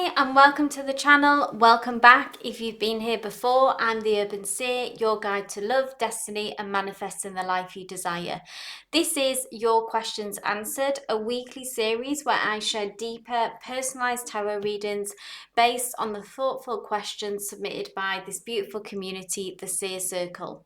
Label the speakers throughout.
Speaker 1: Hi and welcome to the channel. Welcome back. If you've been here before, I'm the Urban Seer, your guide to love, destiny and manifesting the life you desire. This is Your Questions Answered, a weekly series where I share deeper personalized tarot readings based on the thoughtful questions submitted by this beautiful community, the Seer Circle.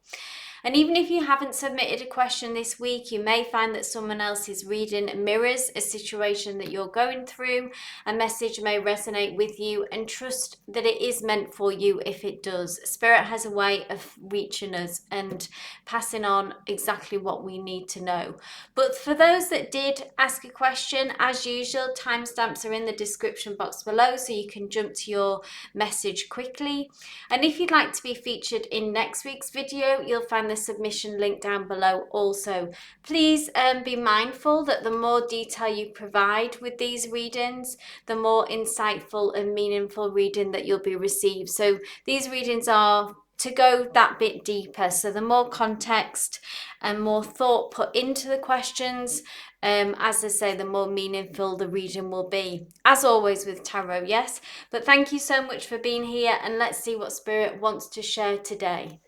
Speaker 1: And even if you haven't submitted a question this week, you may find that someone else's reading mirrors a situation that you're going through. A message may resonate with you, and trust that it is meant for you if it does. Spirit has a way of reaching us and passing on exactly what we need to know. But for those that did ask a question, as usual, timestamps are in the description box below so you can jump to your message quickly. And if you'd like to be featured in next week's video, you'll find the submission link down below also. Please be mindful that the more detail you provide with these readings, the more insightful and meaningful reading that you'll be received. So these readings are to go that bit deeper. So the more context and more thought put into the questions, as I say, the more meaningful the reading will be. As always with tarot, yes. But thank you so much for being here, and let's see what Spirit wants to share today.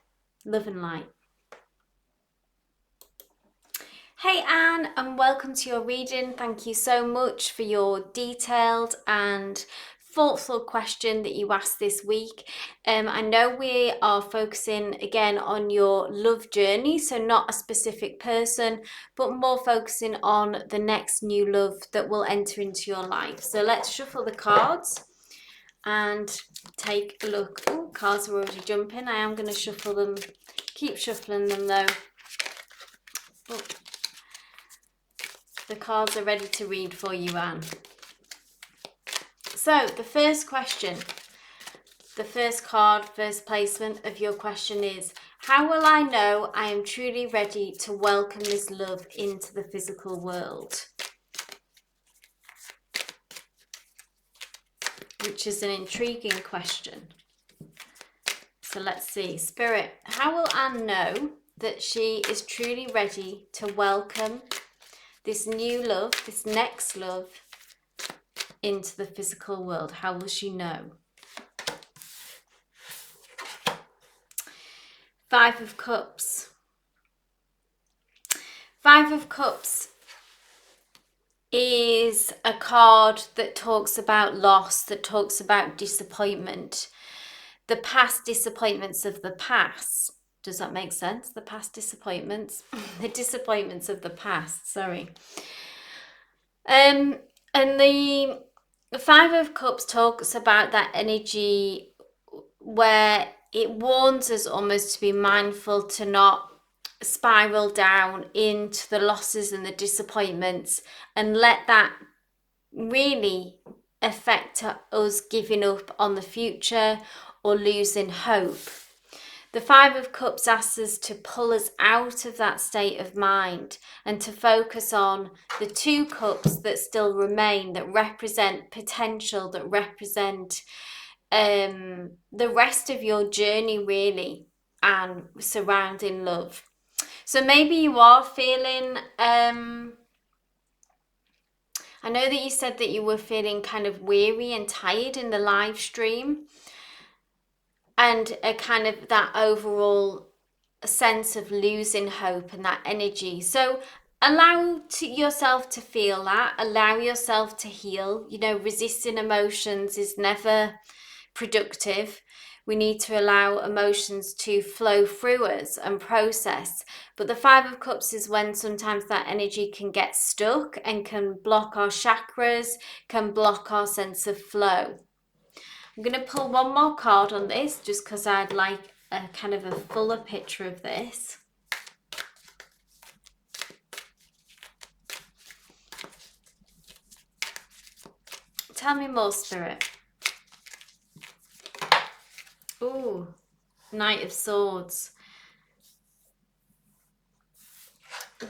Speaker 1: Love and light. Hey Anne, and welcome to your reading. Thank you so much for your detailed and thoughtful question that you asked this week. I know we are focusing again on your love journey, so not a specific person, but more focusing on the next new love that will enter into your life. So let's shuffle the cards and take a look. Oh, cards are already jumping. I am going to shuffle them, keep shuffling them though. Oh. The cards are ready to read for you, Anne. So the first question, the first card, first placement of your question is, how will I know I am truly ready to welcome this love into the physical world? Which is an intriguing question. So let's see. Spirit, how will Anne know that she is truly ready to welcome this new love, this next love, into the physical world? How will she know? Five of Cups. Five of Cups is a card that talks about loss, that talks about disappointment, the past disappointments of the past. Does that make sense? The past disappointments, the disappointments of the past, sorry. And the Five of Cups talks about that energy where it warns us almost to be mindful to not spiral down into the losses and the disappointments and let that really affect us giving up on the future or losing hope. The Five of Cups asks us to pull us out of that state of mind and to focus on the two cups that still remain, that represent potential, that represent the rest of your journey really, and surrounding love. So maybe you are feeling, I know that you said that you were feeling kind of weary and tired in the live stream, and a kind of that overall sense of losing hope and that energy. So allow yourself to feel that, allow yourself to heal. You know, resisting emotions is never productive. We need to allow emotions to flow through us and process. But the Five of Cups is when sometimes that energy can get stuck and can block our chakras, can block our sense of flow. I'm going to pull one more card on this just because I'd like a kind of a fuller picture of this. Tell me more, Spirit. Ooh, Knight of Swords.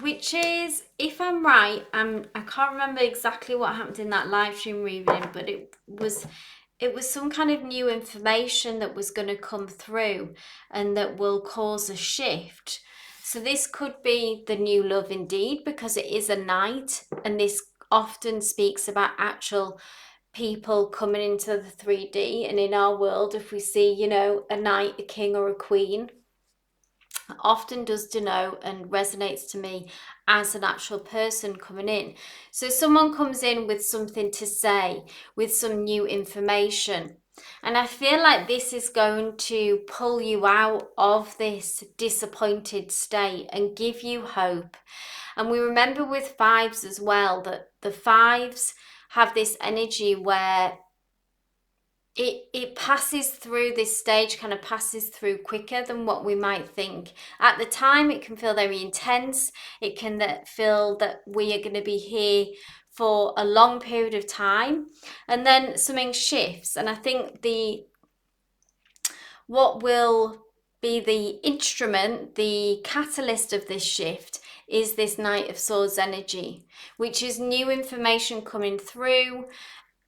Speaker 1: Which is, if I'm right, I can't remember exactly what happened in that live stream reading, but it was some kind of new information that was going to come through and that will cause a shift. So this could be the new love indeed, because it is a knight, and this often speaks about actual people coming into the 3D, and in our world, if we see, you know, a knight, a king or a queen, often does denote and resonates to me as an actual person coming in. So someone comes in with something to say, with some new information. And I feel like this is going to pull you out of this disappointed state and give you hope. And we remember with fives as well that the fives have this energy where it passes through this stage, kind of passes through quicker than what we might think. At the time, it can feel very intense. It can feel that we are going to be here for a long period of time. And then something shifts. And I think what will be the instrument, the catalyst of this shift is this Knight of Swords energy, which is new information coming through.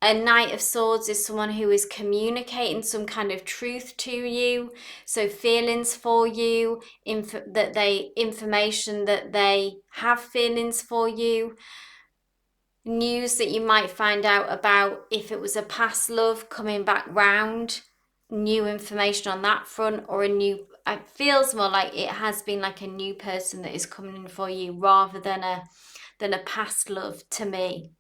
Speaker 1: A Knight of Swords is someone who is communicating some kind of truth to you, so feelings for you, information that they have feelings for you, news that you might find out about if it was a past love coming back round, new information on that front, or it feels more like it has been like a new person that is coming in for you rather than a past love to me.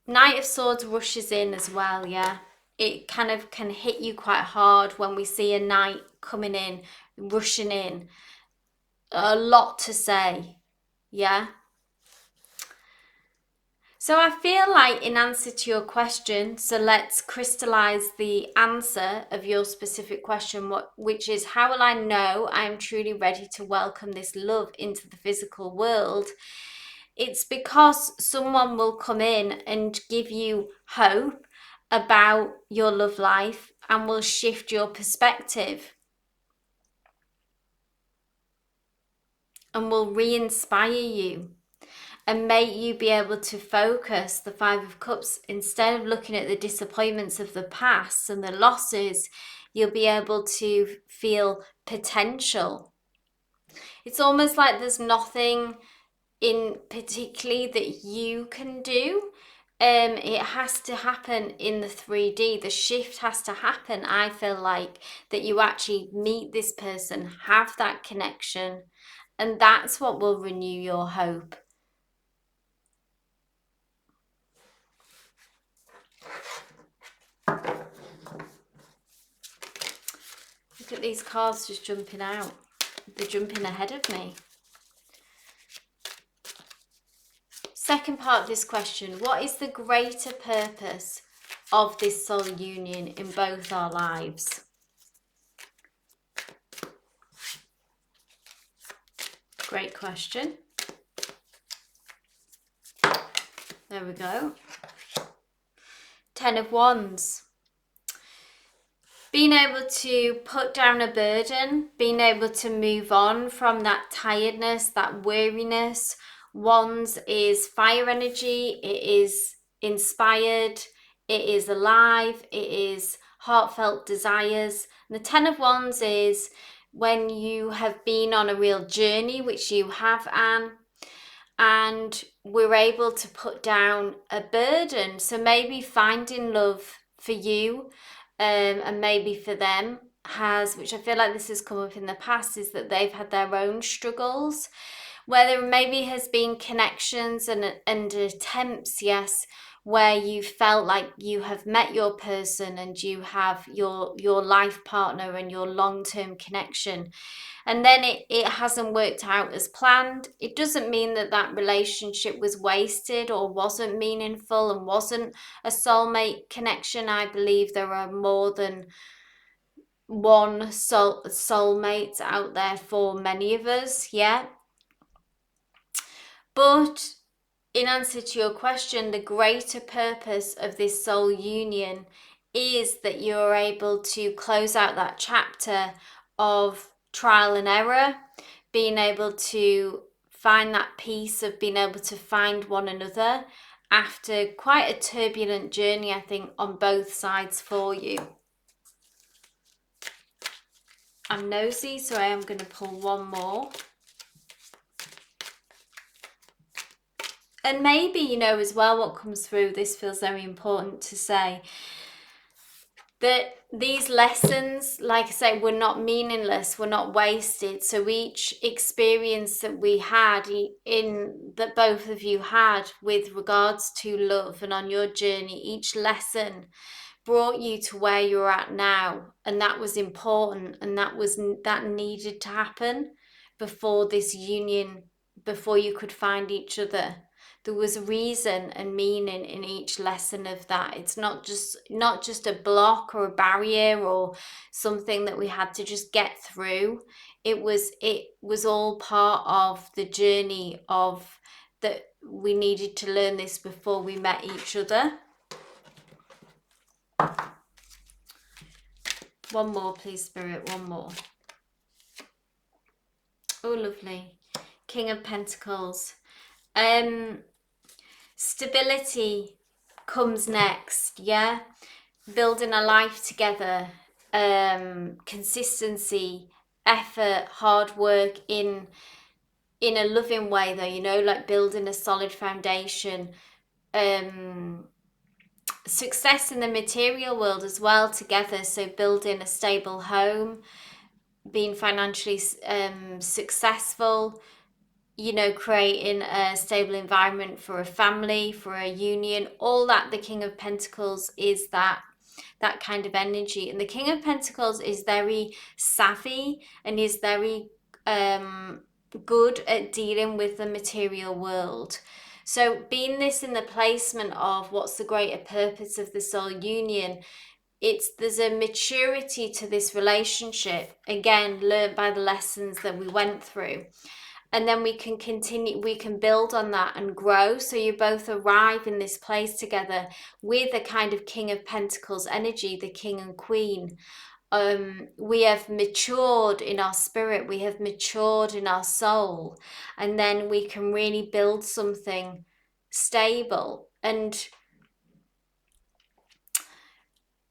Speaker 1: Knight of Swords rushes in as well, yeah. It kind of can hit you quite hard when we see a knight coming in, rushing in. A lot to say, yeah. So I feel like in answer to your question, so let's crystallize the answer of your specific question, which is, how will I know I am truly ready to welcome this love into the physical world? It's because someone will come in and give you hope about your love life and will shift your perspective and will re-inspire you and make you be able to focus the Five of Cups. Instead of looking at the disappointments of the past and the losses, you'll be able to feel potential. It's almost like there's nothing in particularly that you can do. It has to happen in the 3D. The shift has to happen. I feel like that you actually meet this person, have that connection, and that's what will renew your hope. Look at these cards just jumping out. They're jumping ahead of me. Second part of this question, what is the greater purpose of this soul union in both our lives? Great question. There we go. 10 of Wands. Being able to put down a burden, being able to move on from that tiredness, that weariness. Wands is fire energy, it is inspired, it is alive, it is heartfelt desires. And the 10 of Wands is when you have been on a real journey, which you have, Anne, and we're able to put down a burden. So maybe finding love for you and maybe for them has, which I feel like this has come up in the past, is that they've had their own struggles where there maybe has been connections and attempts, yes, where you felt like you have met your person and you have your life partner and your long-term connection, and then it hasn't worked out as planned. It doesn't mean that that relationship was wasted or wasn't meaningful and wasn't a soulmate connection. I believe there are more than one soulmates out there for many of us, yeah. But in answer to your question, the greater purpose of this soul union is that you're able to close out that chapter of trial and error, being able to find that peace of being able to find one another after quite a turbulent journey, I think, on both sides for you. I'm nosy, so I am going to pull one more. And maybe, you know, as well, what comes through, this feels very important to say, that these lessons, like I say, were not meaningless, were not wasted. So each experience that we had that both of you had with regards to love and on your journey, each lesson brought you to where you're at now, and that was important, and that needed to happen before this union, before you could find each other. There was reason and meaning in each lesson of that. It's not just a block or a barrier or something that we had to just get through. It was all part of the journey of that. We needed to learn this before we met each other. One more, please, Spirit. One more. Oh, lovely. King of Pentacles. Stability comes next, yeah? Building a life together. Consistency, effort, hard work in a loving way, though, you know, like building a solid foundation. Success in the material world as well together. So building a stable home, being financially successful, you know, creating a stable environment for a family, for a union, all that. The King of Pentacles is that kind of energy. And the King of Pentacles is very savvy and is very good at dealing with the material world. So being this in the placement of what's the greater purpose of the soul union, there's a maturity to this relationship, again, learned by the lessons that we went through. And then we can continue, we can build on that and grow. So you both arrive in this place together with a kind of King of Pentacles energy, the King and Queen. We have matured in our spirit, we have matured in our soul, and then we can really build something stable. And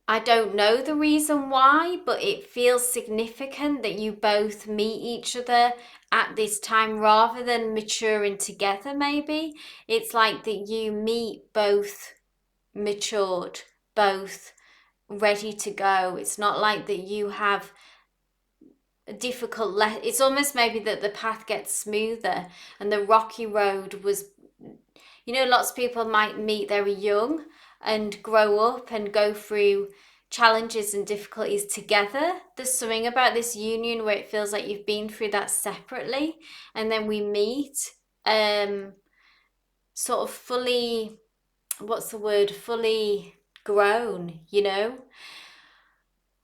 Speaker 1: I don't know the reason why, but it feels significant that you both meet each other at this time rather than maturing together, maybe. It's like that you meet both matured, both ready to go. It's not like that you have a difficult it's almost maybe that the path gets smoother and the rocky road was, you know, lots of people might meet very young and grow up and go through challenges and difficulties together. There's something about this union where it feels like you've been through that separately, and then we meet sort of fully, what's the word, fully grown, you know.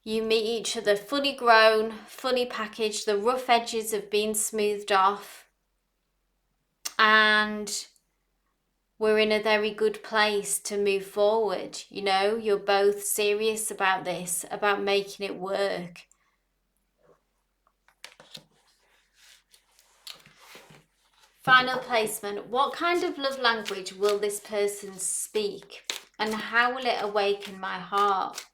Speaker 1: You meet each other fully grown, fully packaged, the rough edges have been smoothed off, and we're in a very good place to move forward. You know, you're both serious about this, about making it work. Final placement. What kind of love language will this person speak? And how will it awaken my heart?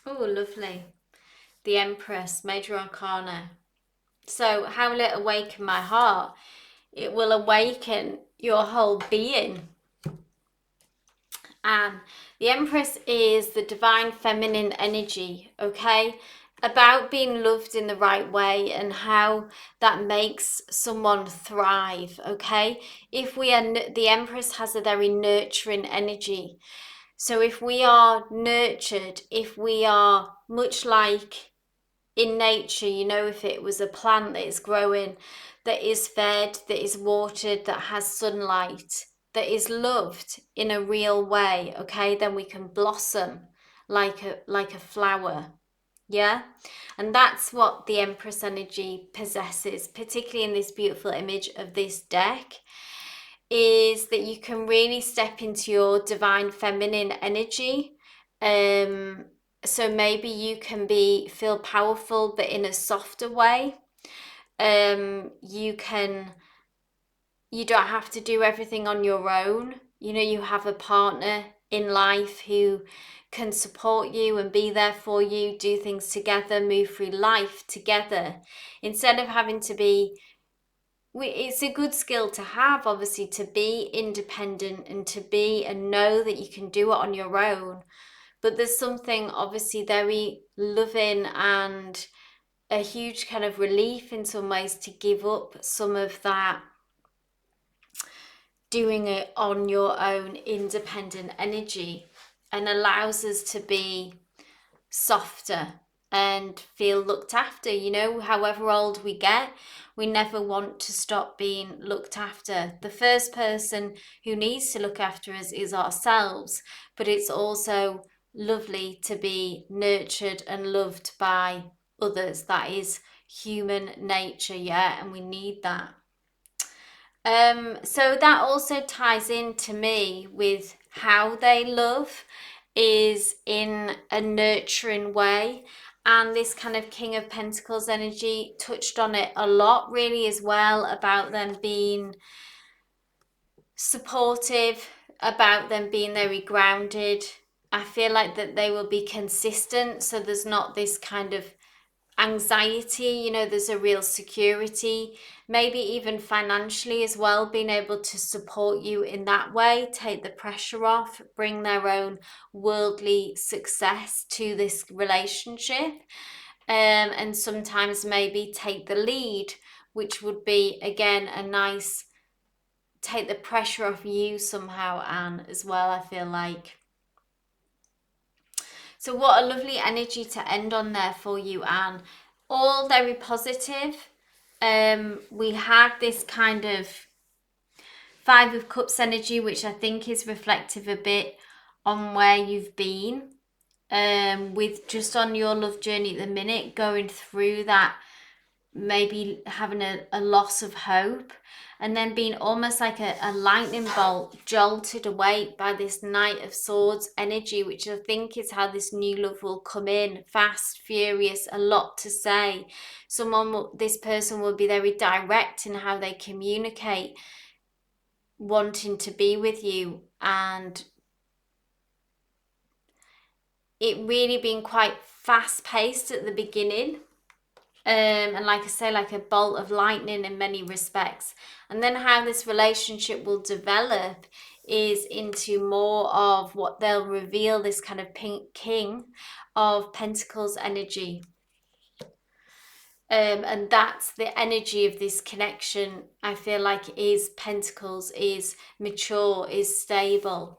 Speaker 1: Oh, lovely. The Empress, Major Arcana. So how will it awaken my heart? It will awaken your whole being. And the Empress is the divine feminine energy, okay? About being loved in the right way and how that makes someone thrive, okay? If we are, the Empress has a very nurturing energy. So if we are nurtured, if we are much like in nature, you know, if it was a plant that is growing, that is fed, that is watered, that has sunlight, that is loved in a real way, okay, then we can blossom like a flower. Yeah, and that's what the Empress energy possesses, particularly in this beautiful image of this deck, is that you can really step into your divine feminine energy So maybe you can feel powerful, but in a softer way. You don't have to do everything on your own. You know, you have a partner in life who can support you and be there for you, do things together, move through life together, instead of having to be. It's a good skill to have, obviously, to be independent and to be and know that you can do it on your own. But there's something obviously very loving and a huge kind of relief in some ways to give up some of that doing it on your own independent energy, and allows us to be softer and feel looked after. You know, however old we get, we never want to stop being looked after. The first person who needs to look after us is ourselves, but it's also lovely to be nurtured and loved by others. That is human nature, yeah, and we need that. So that also ties in to me with how they love is in a nurturing way. And this kind of King of Pentacles energy touched on it a lot, really, as well, about them being supportive, about them being very grounded. I feel like that they will be consistent, so there's not this kind of anxiety, you know, there's a real security, maybe even financially as well, being able to support you in that way, take the pressure off, bring their own worldly success to this relationship, and sometimes maybe take the lead, which would be again a nice take the pressure off you somehow, Anne, as well, I feel like. So what a lovely energy to end on there for you, Anne. All very positive. We had this kind of Five of Cups energy, which I think is reflective a bit on where you've been, with just on your love journey at the minute, going through that, maybe having a loss of hope, and then being almost like a lightning bolt jolted awake by this Knight of Swords energy, which I think is how this new love will come in, fast, furious, a lot to say. This person will be very direct in how they communicate, wanting to be with you, and it really being quite fast paced at the beginning. And like I say, like a bolt of lightning in many respects. And then how this relationship will develop is into more of what they'll reveal, this kind of pink King of Pentacles energy. And that's the energy of this connection, I feel like, is Pentacles, is mature, is stable,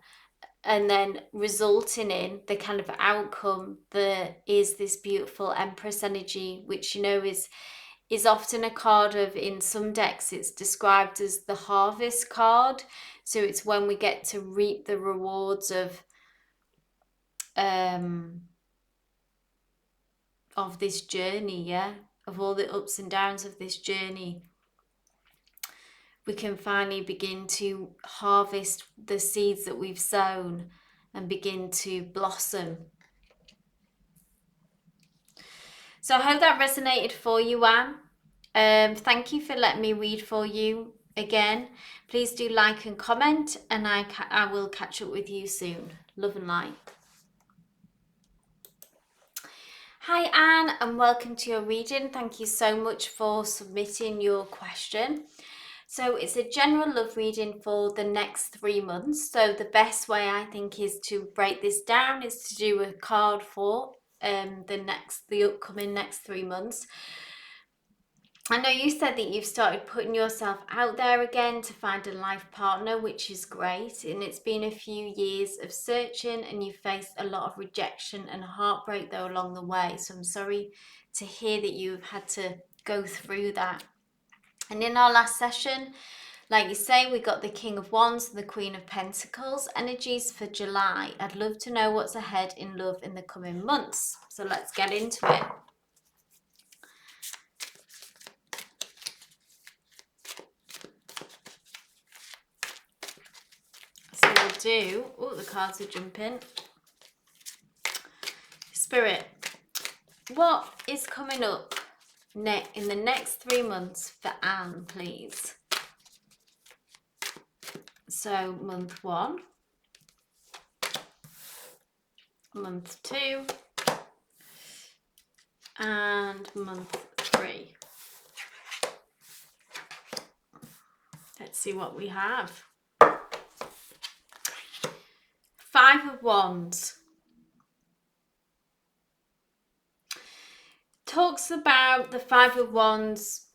Speaker 1: and then resulting in the kind of outcome that is this beautiful Empress energy, which, you know, is often a card of, in some decks it's described as the harvest card. So it's when we get to reap the rewards of this journey, yeah, of all the ups and downs of this journey. We can finally begin to harvest the seeds that we've sown and begin to blossom. So I hope that resonated for you, Anne. Thank you for letting me read for you again. Please do like and comment, and I will catch up with you soon. Love and light. Hi Anne, and welcome to your reading. Thank you so much for submitting your question. So it's a general love reading for the next 3 months. So the best way, I think, is to break this down is to do a card for the upcoming next 3 months. I know you said that you've started putting yourself out there again to find a life partner, which is great. And it's been a few years of searching, and you've faced a lot of rejection and heartbreak though along the way. So I'm sorry to hear that you've had to go through that. And in our last session, like you say, we got the King of Wands and the Queen of Pentacles energies for July. I'd love to know what's ahead in love in the coming months. So let's get into it. So we'll do, oh, the cards are jumping. Spirit, what is coming up in the next 3 months for Anne, please? So month 1, month 2, and month 3. Let's see what we have. 5 of Wands. Talks about the 5 of Wands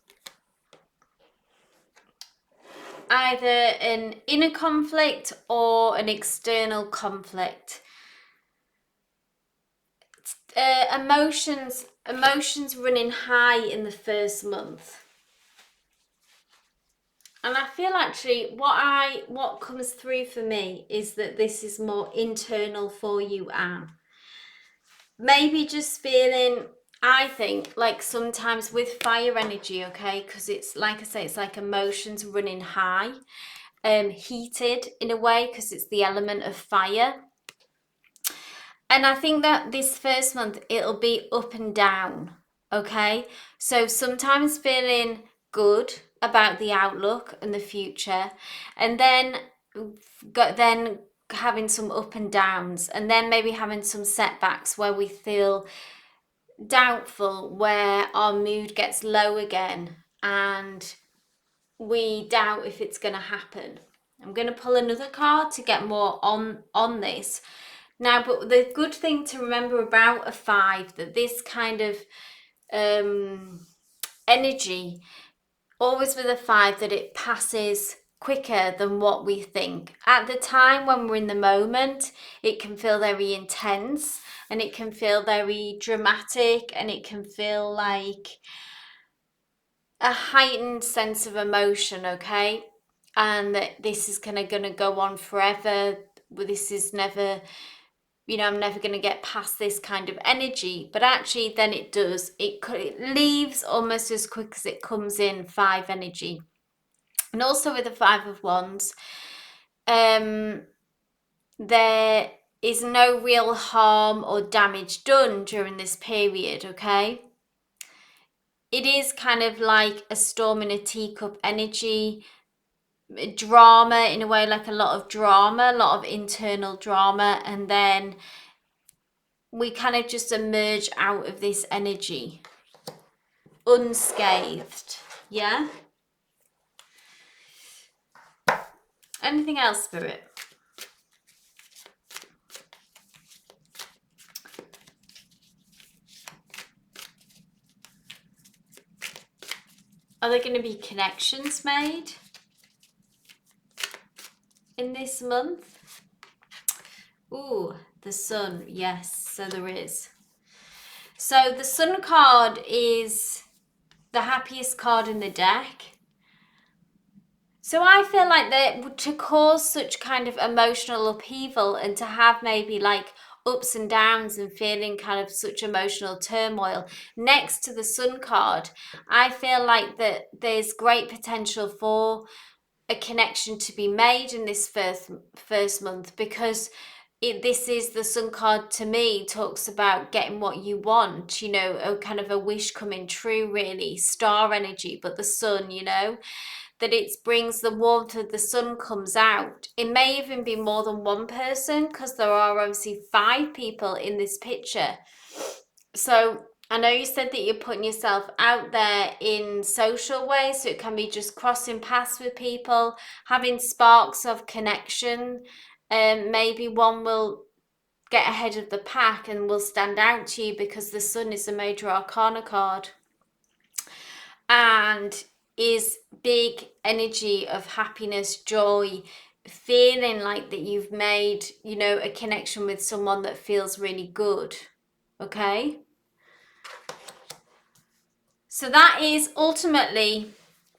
Speaker 1: either an inner conflict or an external conflict. Emotions running high in the first month. And I feel actually what comes through for me is that this is more internal for you, Anne. Maybe just feeling, I think, like sometimes with fire energy, okay, because it's like I say, it's like emotions running high, heated in a way, because it's the element of fire. And I think that this first month, it'll be up and down, okay? So sometimes feeling good about the outlook and the future, and then having some up and downs, and then maybe having some setbacks where we feel doubtful, where our mood gets low again, and we doubt if it's going to happen. I'm going to pull another card to get more on this. Now, but the good thing to remember about a 5, that this kind of energy, always with a 5, that it passes quicker than what we think. At the time when we're in the moment, it can feel very intense, and it can feel very dramatic, and it can feel like a heightened sense of emotion, okay? And that this is kind of going to go on forever. This is never, I'm never going to get past this kind of energy. But actually then it does. It leaves almost as quick as it comes in, 5 energy. And also with the 5 of Wands, there is no real harm or damage done during this period, okay? It is kind of like a storm in a teacup energy, drama in a way, like a lot of drama, a lot of internal drama, and then we kind of just emerge out of this energy unscathed. Yeah? Anything else, Spirit? Are there going to be connections made in this month? Ooh, the Sun. Yes, so there is. So the Sun card is the happiest card in the deck. So I feel like that to cause such kind of emotional upheaval, and to have maybe like ups and downs and feeling kind of such emotional turmoil next to the Sun card, I feel like that there's great potential for a connection to be made in this first month, because this is the Sun card, to me, talks about getting what you want, a kind of a wish coming true, really, star energy. But the Sun, that it brings the warmth of the Sun comes out. It may even be more than one person, because there are obviously 5 people in this picture. So I know you said that you're putting yourself out there in social ways, so it can be just crossing paths with people, having sparks of connection. Maybe one will get ahead of the pack and will stand out to you, because the Sun is a major arcana card and is big energy of happiness, joy, feeling like that you've made, a connection with someone that feels really good. Okay? So that is ultimately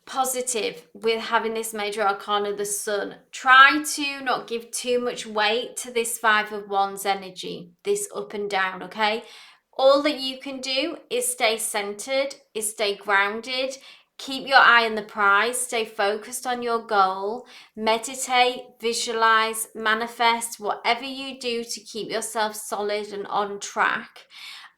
Speaker 1: positive with having this major arcana, the Sun. Try to not give too much weight to this 5 of Wands energy, this up and down, okay? All that you can do is stay centered, is stay grounded, Keep your eye on the prize, stay focused on your goal, meditate, visualize, manifest, whatever you do to keep yourself solid and on track,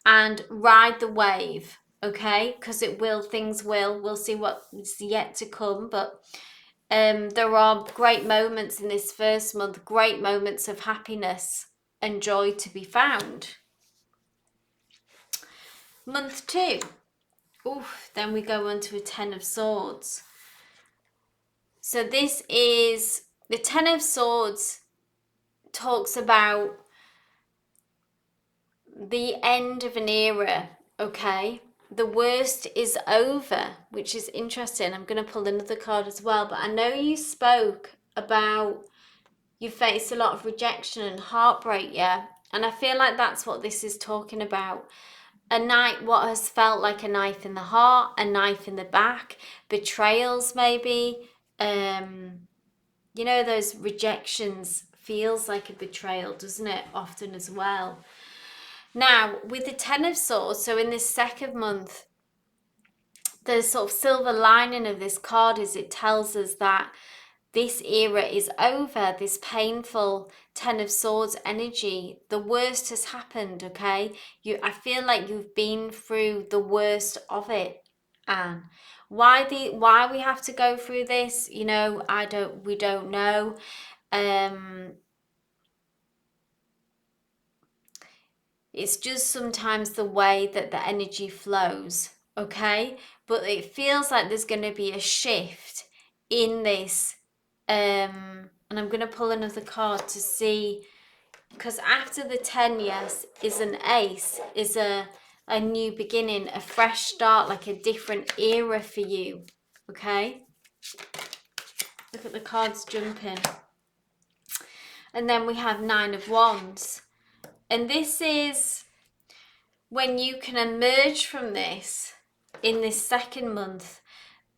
Speaker 1: and ride the wave, okay? Because we'll see what's yet to come, but there are great moments in this first month, great moments of happiness and joy to be found. Month 2. Oof, then we go on to a 10 of Swords. So this is, the 10 of Swords talks about the end of an era, okay? The worst is over, which is interesting. I'm going to pull another card as well, but I know you spoke about you faced a lot of rejection and heartbreak, yeah? And I feel like that's what this is talking about. What has felt like a knife in the heart, a knife in the back, betrayals maybe. You know, those rejections feels like a betrayal, doesn't it? Often as well. Now, with the 10 of Swords, so in this second month, the sort of silver lining of this card is it tells us that this era is over, this painful 10 of Swords energy. The worst has happened, okay? I feel like you've been through the worst of it, Anne. Why we have to go through this, you know, we don't know. It's just sometimes the way that the energy flows, okay? But it feels like there's going to be a shift in this. And I'm going to pull another card to see, because after the 10, yes, is an ace, is a new beginning, a fresh start, like a different era for you, okay? Look at the cards jumping. And then we have 9 of Wands. And this is when you can emerge from this in this second month.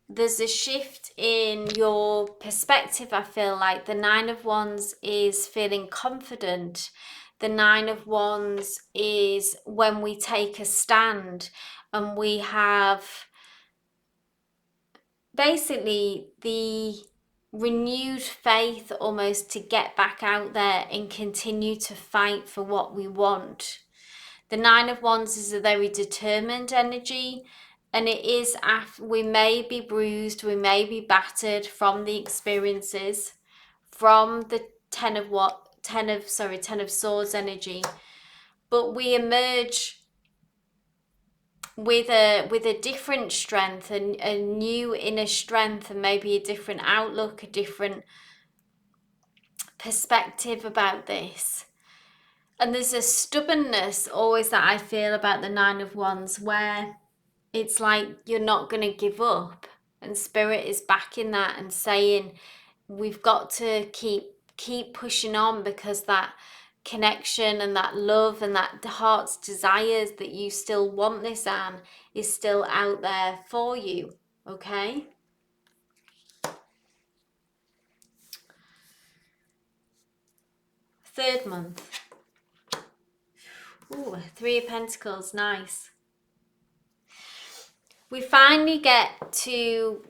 Speaker 1: There's a shift in your perspective, I feel like. The 9 of Wands is feeling confident. The 9 of Wands is when we take a stand and we have basically the renewed faith almost to get back out there and continue to fight for what we want. The 9 of Wands is a very determined energy, and it is, we may be bruised, we may be battered from the experiences, from the 10 of Swords energy, but we emerge with a different strength, a new inner strength, and maybe a different outlook, a different perspective about this. And there's a stubbornness always that I feel about the 9 of Wands, where it's like you're not going to give up, and Spirit is backing that and saying we've got to keep pushing on, because that connection and that love and that heart's desires that you still want this, Anne, is still out there for you, okay? Third month. Ooh, 3 of Pentacles, nice. We finally get to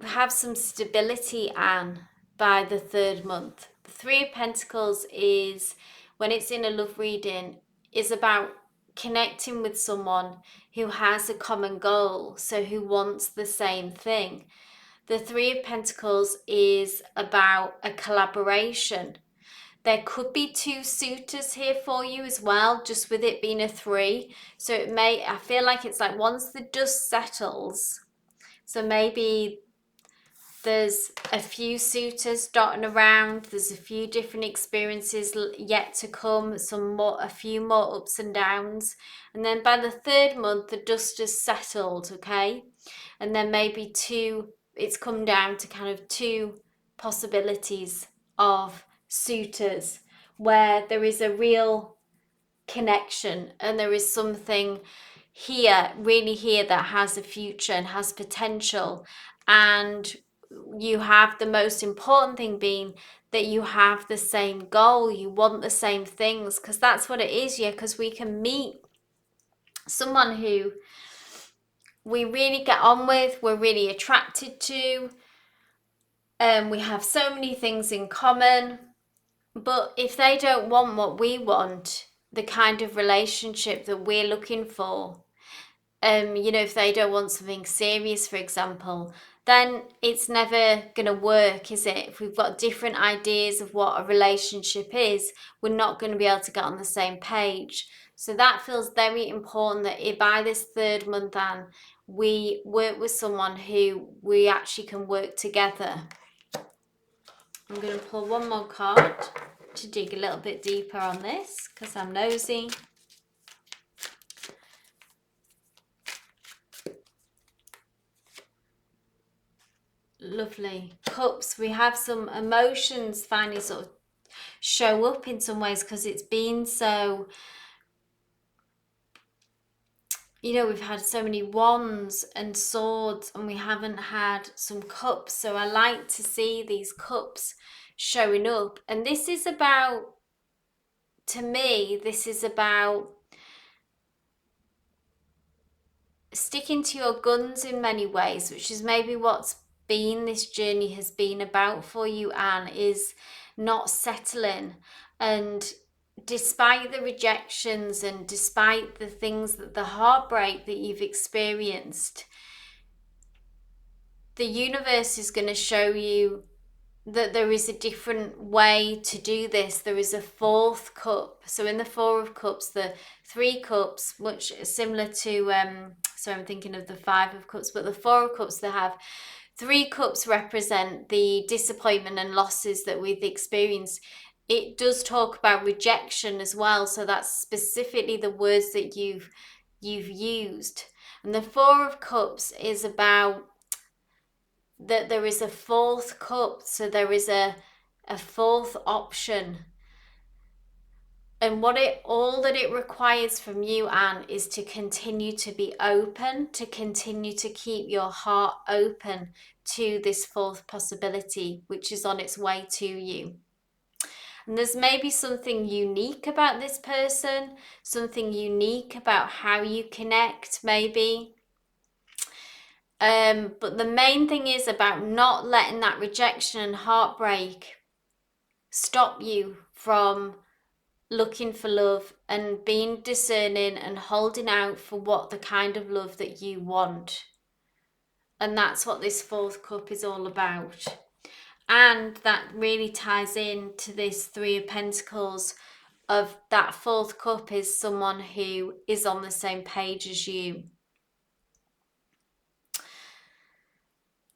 Speaker 1: have some stability, Anne, by the third month. The 3 of Pentacles is, when it's in a love reading, is about connecting with someone who has a common goal, so who wants the same thing. The 3 of Pentacles is about a collaboration. There could be 2 suitors here for you as well, just with it being a 3. So I feel like it's like once the dust settles, so maybe there's a few suitors dotting around, there's a few different experiences yet to come, a few more ups and downs. And then by the third month, the dust has settled, okay? And then maybe it's come down to kind of 2 possibilities of suitors where there is a real connection and there is something really here that has a future and has potential. And you have the most important thing being that you have the same goal, you want the same things, because that's what it is, yeah, because we can meet someone who we really get on with, we're really attracted to. We have so many things in common. But if they don't want what we want, the kind of relationship that we're looking for, if they don't want something serious, for example, then it's never going to work, is it? If we've got different ideas of what a relationship is, we're not going to be able to get on the same page. So that feels very important, that by this 3rd month, Anne, we work with someone who we actually can work together. I'm going to pull one more card to dig a little bit deeper on this because I'm nosy. Lovely. Cups. We have some emotions finally sort of show up in some ways because it's been so, we've had so many wands and swords and we haven't had some cups. So I like to see these cups showing up. And this is about, to me, this is about sticking to your guns in many ways, which is maybe what's been this journey has been about for you, Anne, is not settling. And despite the rejections and despite the things, that the heartbreak that you've experienced, the universe is going to show you that there is a different way to do this. There is a 4th cup. So in the 4 of cups, the 3 cups, much similar to, so I'm thinking of the 5 of cups, but the 4 of cups, they have 3 cups represent the disappointment and losses that we've experienced. It does talk about rejection as well. So that's specifically the words that you've used. And the 4 of cups is about that there is a 4th cup, so there is a 4th option. And all that it requires from you, Anne, is to continue to be open, to continue to keep your heart open to this 4th possibility, which is on its way to you. And there's maybe something unique about this person, something unique about how you connect, maybe. But the main thing is about not letting that rejection and heartbreak stop you from looking for love and being discerning and holding out for what the kind of love that you want. And that's what this 4th cup is all about. And that really ties in to this 3 of Pentacles, of that 4th cup is someone who is on the same page as you.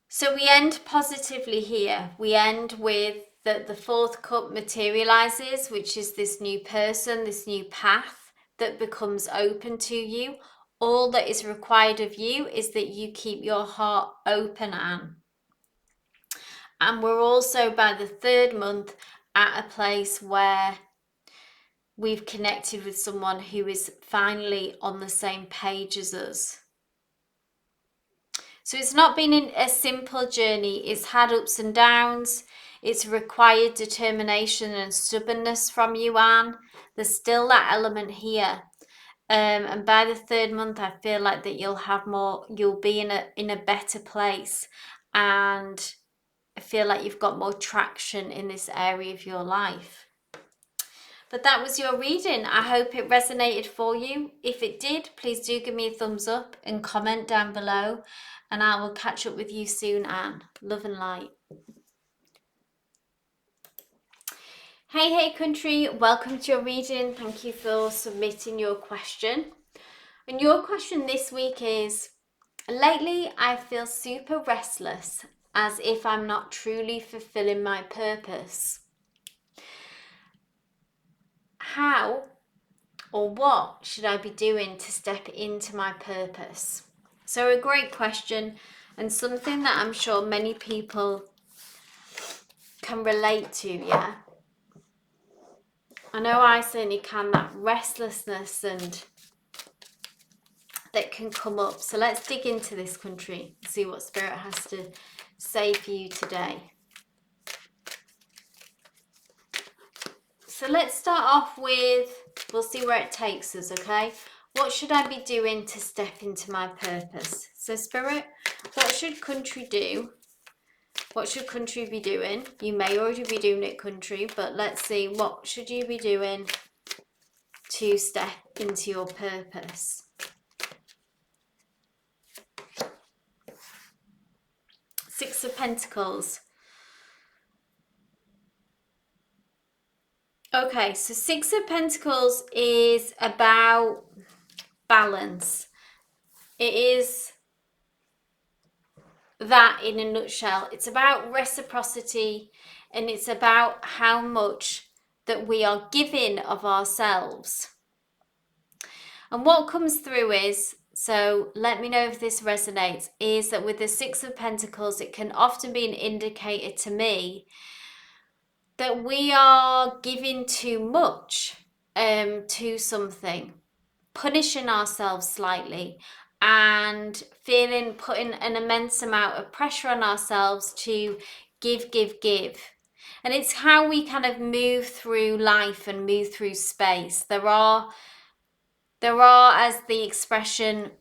Speaker 1: So we end positively here. We end with that the 4th cup materializes, which is this new person, this new path that becomes open to you. All that is required of you is that you keep your heart open, Anne. And we're also, by the 3rd month, at a place where we've connected with someone who is finally on the same page as us. So it's not been a simple journey. It's had ups and downs. It's required determination and stubbornness from you, Anne. There's still that element here. And by the 3rd month, I feel like that you'll be in a better place. And I feel like you've got more traction in this area of your life. But that was your reading. I hope it resonated for you. If it did, please do give me a thumbs up and comment down below. And I will catch up with you soon, Anne. Love and light. Hey Kuntry, welcome to your reading. Thank you for submitting your question. And your question this week is, lately I feel super restless, as if I'm not truly fulfilling my purpose. How or what should I be doing to step into my purpose? So a great question, and something that I'm sure many people can relate to, yeah? I know I certainly can, that restlessness and that can come up. So let's dig into this, Kuntry, and see what Spirit has to say for you today. So let's start off with, we'll see where it takes us, okay? What should I be doing to step into my purpose? So Spirit, what should Kuntry do? What should Kuntry be doing? You may already be doing it, Kuntry, but let's see, what should you be doing to step into your purpose? Six of Pentacles. Okay, so Six of Pentacles is about balance. It is that in a nutshell. It's about reciprocity, and it's about how much that we are giving of ourselves. And what comes through is, so let me know if this resonates, is that with the Six of Pentacles, it can often be an indicator to me that we are giving too much to something, punishing ourselves slightly, and putting an immense amount of pressure on ourselves to give. And it's how we kind of move through life and move through space. There are, as the expression,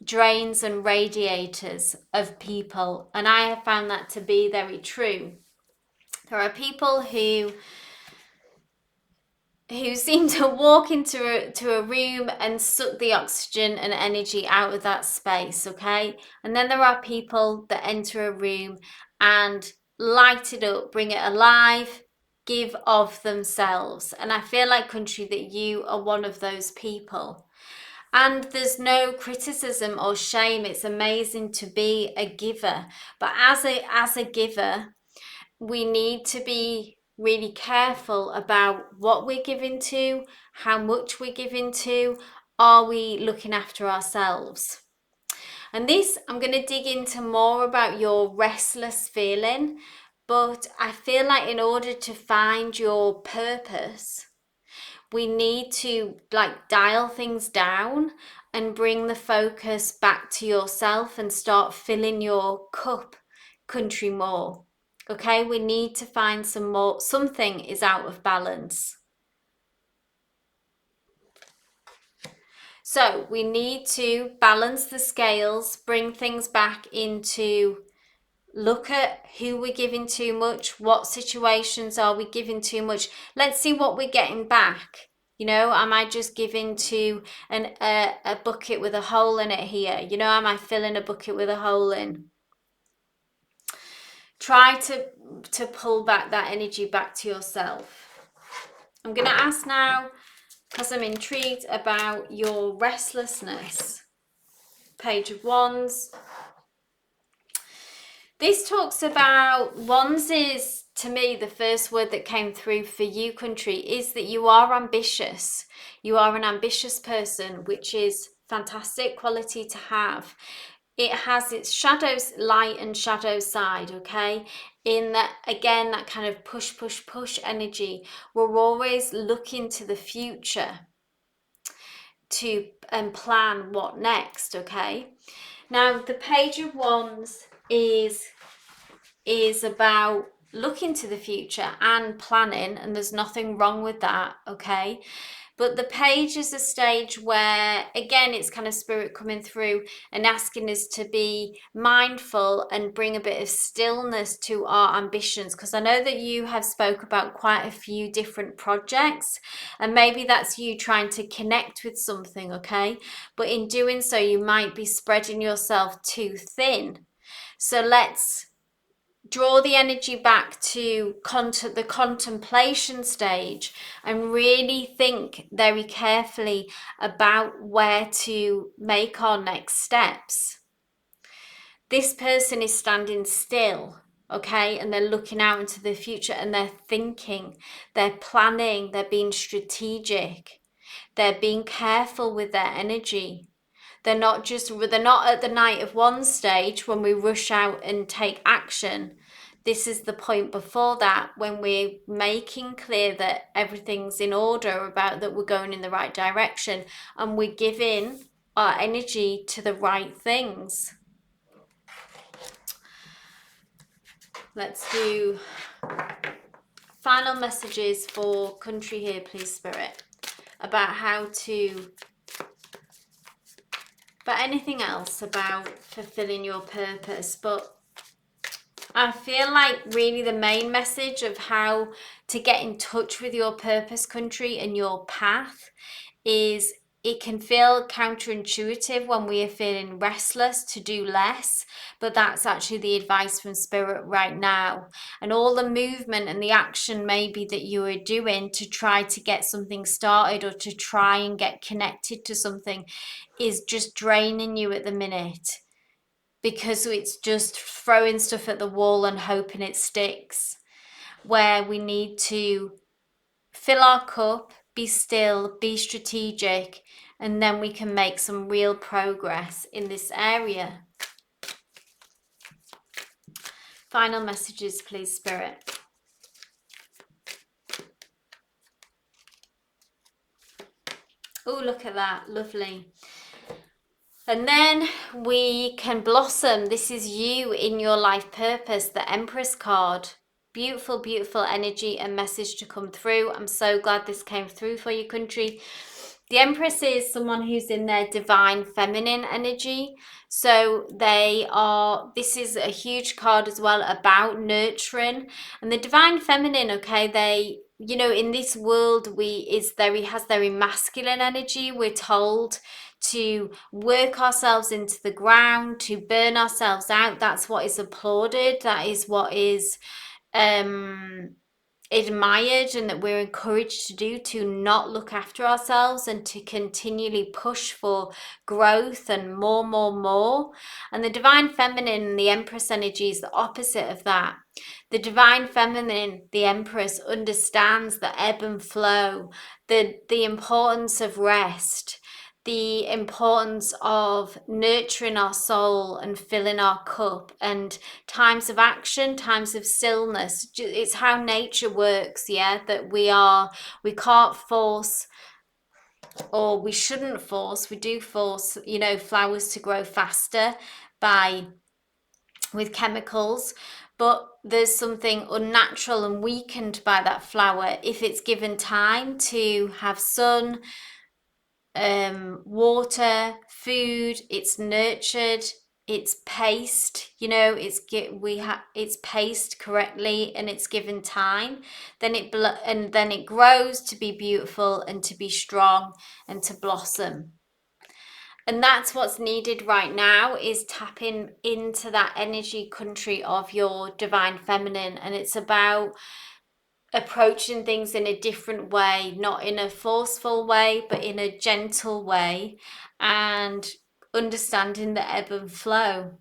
Speaker 1: drains and radiators of people, and I have found that to be very true. There are people who seem to walk into a room and suck the oxygen and energy out of that space, okay? And then there are people that enter a room and light it up, bring it alive, give of themselves. And I feel like, Kuntry, that you are one of those people. And there's no criticism or shame. It's amazing to be a giver. But as a giver, we need to be really careful about what we're giving to, how much we're giving to. Are we looking after ourselves? And this, I'm going to dig into more about your restless feeling, but I feel like in order to find your purpose, we need to dial things down and bring the focus back to yourself and start filling your cup, Kuntry, more. Okay, we need to find some more. Something is out of balance. So we need to balance the scales, bring things back into, look at who we're giving too much, what situations are we giving too much. Let's see what we're getting back. You know, am I just giving to a bucket with a hole in it here? You know, am I filling a bucket with a hole in? Try to pull back that energy back to yourself. I'm going to ask now, because I'm intrigued about your restlessness. Page of Wands. This talks about, Wands is, to me, the first word that came through for you, Kuntry, is that you are ambitious. You are an ambitious person, which is fantastic quality to have. It has its shadows, light and shadow side, okay? In that, again, that kind of push energy. We're always looking to the future to plan what next, okay? Now, the Page of Wands is about looking to the future and planning, and there's nothing wrong with that, okay? But the page is a stage where, again, it's kind of spirit coming through and asking us to be mindful and bring a bit of stillness to our ambitions, because I know that you have spoke about quite a few different projects, and maybe that's you trying to connect with something, okay? But in doing so, you might be spreading yourself too thin. So let's draw the energy back to the contemplation stage and really think very carefully about where to make our next steps. This person is standing still, okay, and they're looking out into the future, and they're thinking, they're planning, they're being strategic, they're being careful with their energy. They're not at the Knight of Wands stage when we rush out and take action. This is the point before that, when we're making clear that everything's in order, about that we're going in the right direction, and we're giving our energy to the right things. Let's do final messages for Kuntry here, please, Spirit, about how to but anything else about fulfilling your purpose. But I feel like really the main message of how to get in touch with your purpose, Kuntry, and your path is it can feel counterintuitive when we are feeling restless to do less, but that's actually the advice from Spirit right now. And all the movement and the action maybe that you are doing to try to get something started or to try and get connected to something is just draining you at the minute, because it's just throwing stuff at the wall and hoping it sticks, where we need to fill our cup, be still, be strategic, and then we can make some real progress in this area. Final messages, please, Spirit. Oh, look at that. Lovely. And then we can blossom. This is you in your life purpose, the Empress card. Beautiful, beautiful energy and message to come through. I'm so glad this came through for you, Kuntry. The Empress is someone who's in their divine feminine energy. So this is a huge card as well about nurturing. And the divine feminine, okay, in this world, has very masculine energy. We're told to work ourselves into the ground, to burn ourselves out. That's what is applauded. That is what is admired, and that we're encouraged to do, to not look after ourselves and to continually push for growth and more. And the divine feminine and the Empress energy is the opposite of that. The divine feminine, the Empress, understands the ebb and flow, the importance of rest, the importance of nurturing our soul and filling our cup, and times of action, times of stillness. It's how nature works, yeah, that we can't force, or we shouldn't force. We do force, flowers to grow faster with chemicals, but there's something unnatural and weakened by that flower if it's given time to have sun, water, food. It's nurtured, it's paced, it's paced correctly, and it's given time. Then it grows to be beautiful and to be strong and to blossom. And that's what's needed right now, is tapping into that energy, Kuntry, of your divine feminine. And it's about approaching things in a different way, not in a forceful way, but in a gentle way, and understanding the ebb and flow.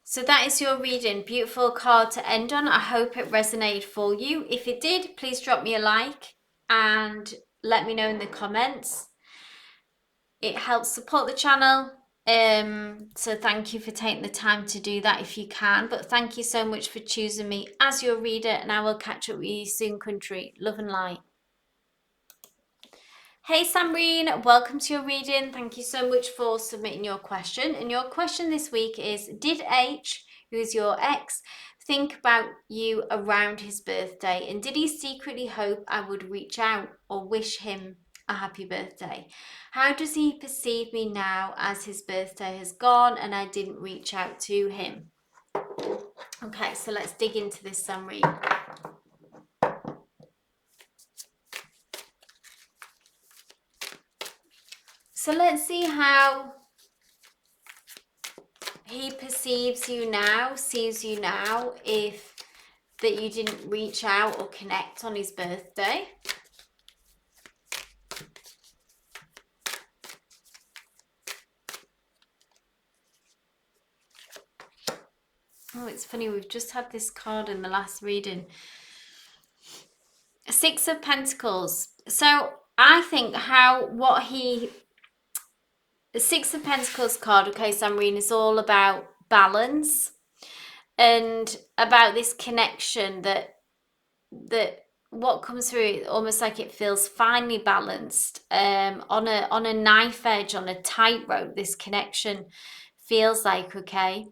Speaker 1: So that is your reading. Beautiful card to end on. I hope it resonated for you. If it did, please drop me a like and let me know in the comments. It helps support the channel. So thank you for taking the time to do that if you can. But thank you so much for choosing me as your reader, and I will catch up with you soon, Kuntry. Love and light. Hey Samreen, welcome to your reading. Thank you so much for submitting your question. And your question this week is, did H, who is your ex, think about you around his birthday? And did he secretly hope I would reach out or wish him a happy birthday? How does he perceive me now as his birthday has gone and I didn't reach out to him? Okay, so let's dig into this, Samreen. So let's see how he perceives you now, sees you now, if that you didn't reach out or connect on his birthday. Oh, it's funny, we've just had this card in the last reading. Six of Pentacles. So I think the Six of Pentacles card, okay, Samreen, is all about balance and about this connection that what comes through, almost like it feels finely balanced, on a knife edge, on a tightrope. This connection feels like, okay.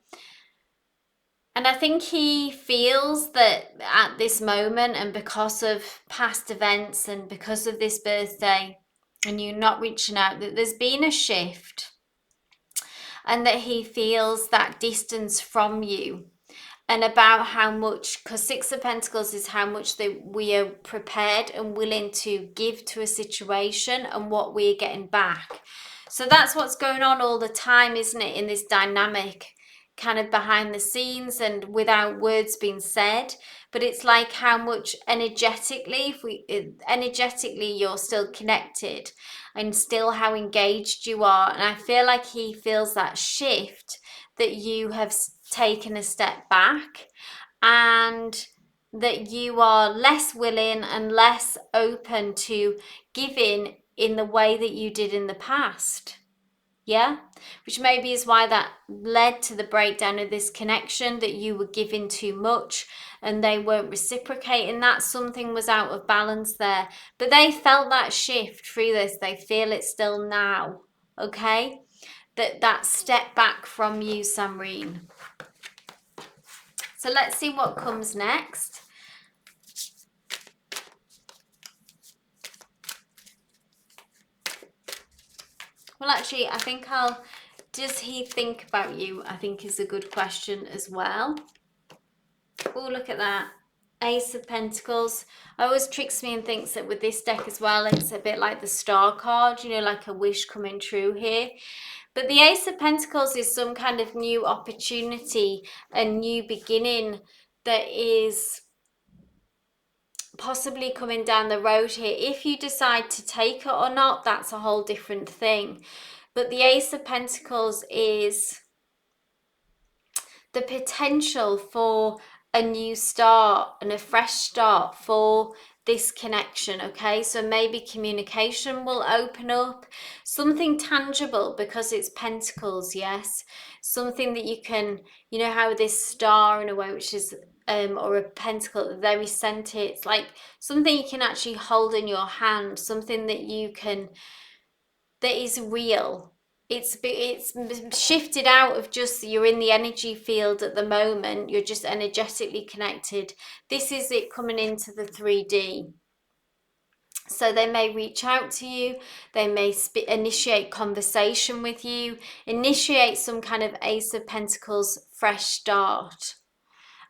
Speaker 1: And I think he feels that at this moment, and because of past events and because of this birthday, and you not reaching out, that there's been a shift and that he feels that distance from you. And about how much, because Six of Pentacles is how much that we are prepared and willing to give to a situation and what we're getting back. So that's what's going on all the time, isn't it, in this dynamic, kind of behind the scenes and without words being said. But it's like how much energetically, energetically you're still connected and still how engaged you are. And I feel like he feels that shift, that you have taken a step back and that you are less willing and less open to giving in the way that you did in the past. Yeah, which maybe is why that led to the breakdown of this connection, that you were giving too much and they weren't reciprocating that. Something was out of balance there, but they felt that shift through this. They feel it still now. Okay, that step back from you, Samreen. So let's see what comes next. Well, actually, I think does he think about you? I think is a good question as well. Oh, look at that. Ace of Pentacles. Always tricks me and thinks that with this deck as well, it's a bit like the Star card, you know, like a wish coming true here. But the Ace of Pentacles is some kind of new opportunity, a new beginning that is possibly coming down the road here. If you decide to take it or not, that's a whole different thing. But the Ace of Pentacles is the potential for a new start and a fresh start for this connection. Okay, so maybe communication will open up, something tangible, because it's pentacles. Yes, something that you can, you know how this star in a way, which is or a pentacle at the very center, it's like something you can actually hold in your hand, something that you can, that is real. It's shifted out of just you're in the energy field at the moment, you're just energetically connected. This is it coming into the 3D. So they may reach out to you, they may initiate conversation with you, initiate some kind of Ace of Pentacles fresh start.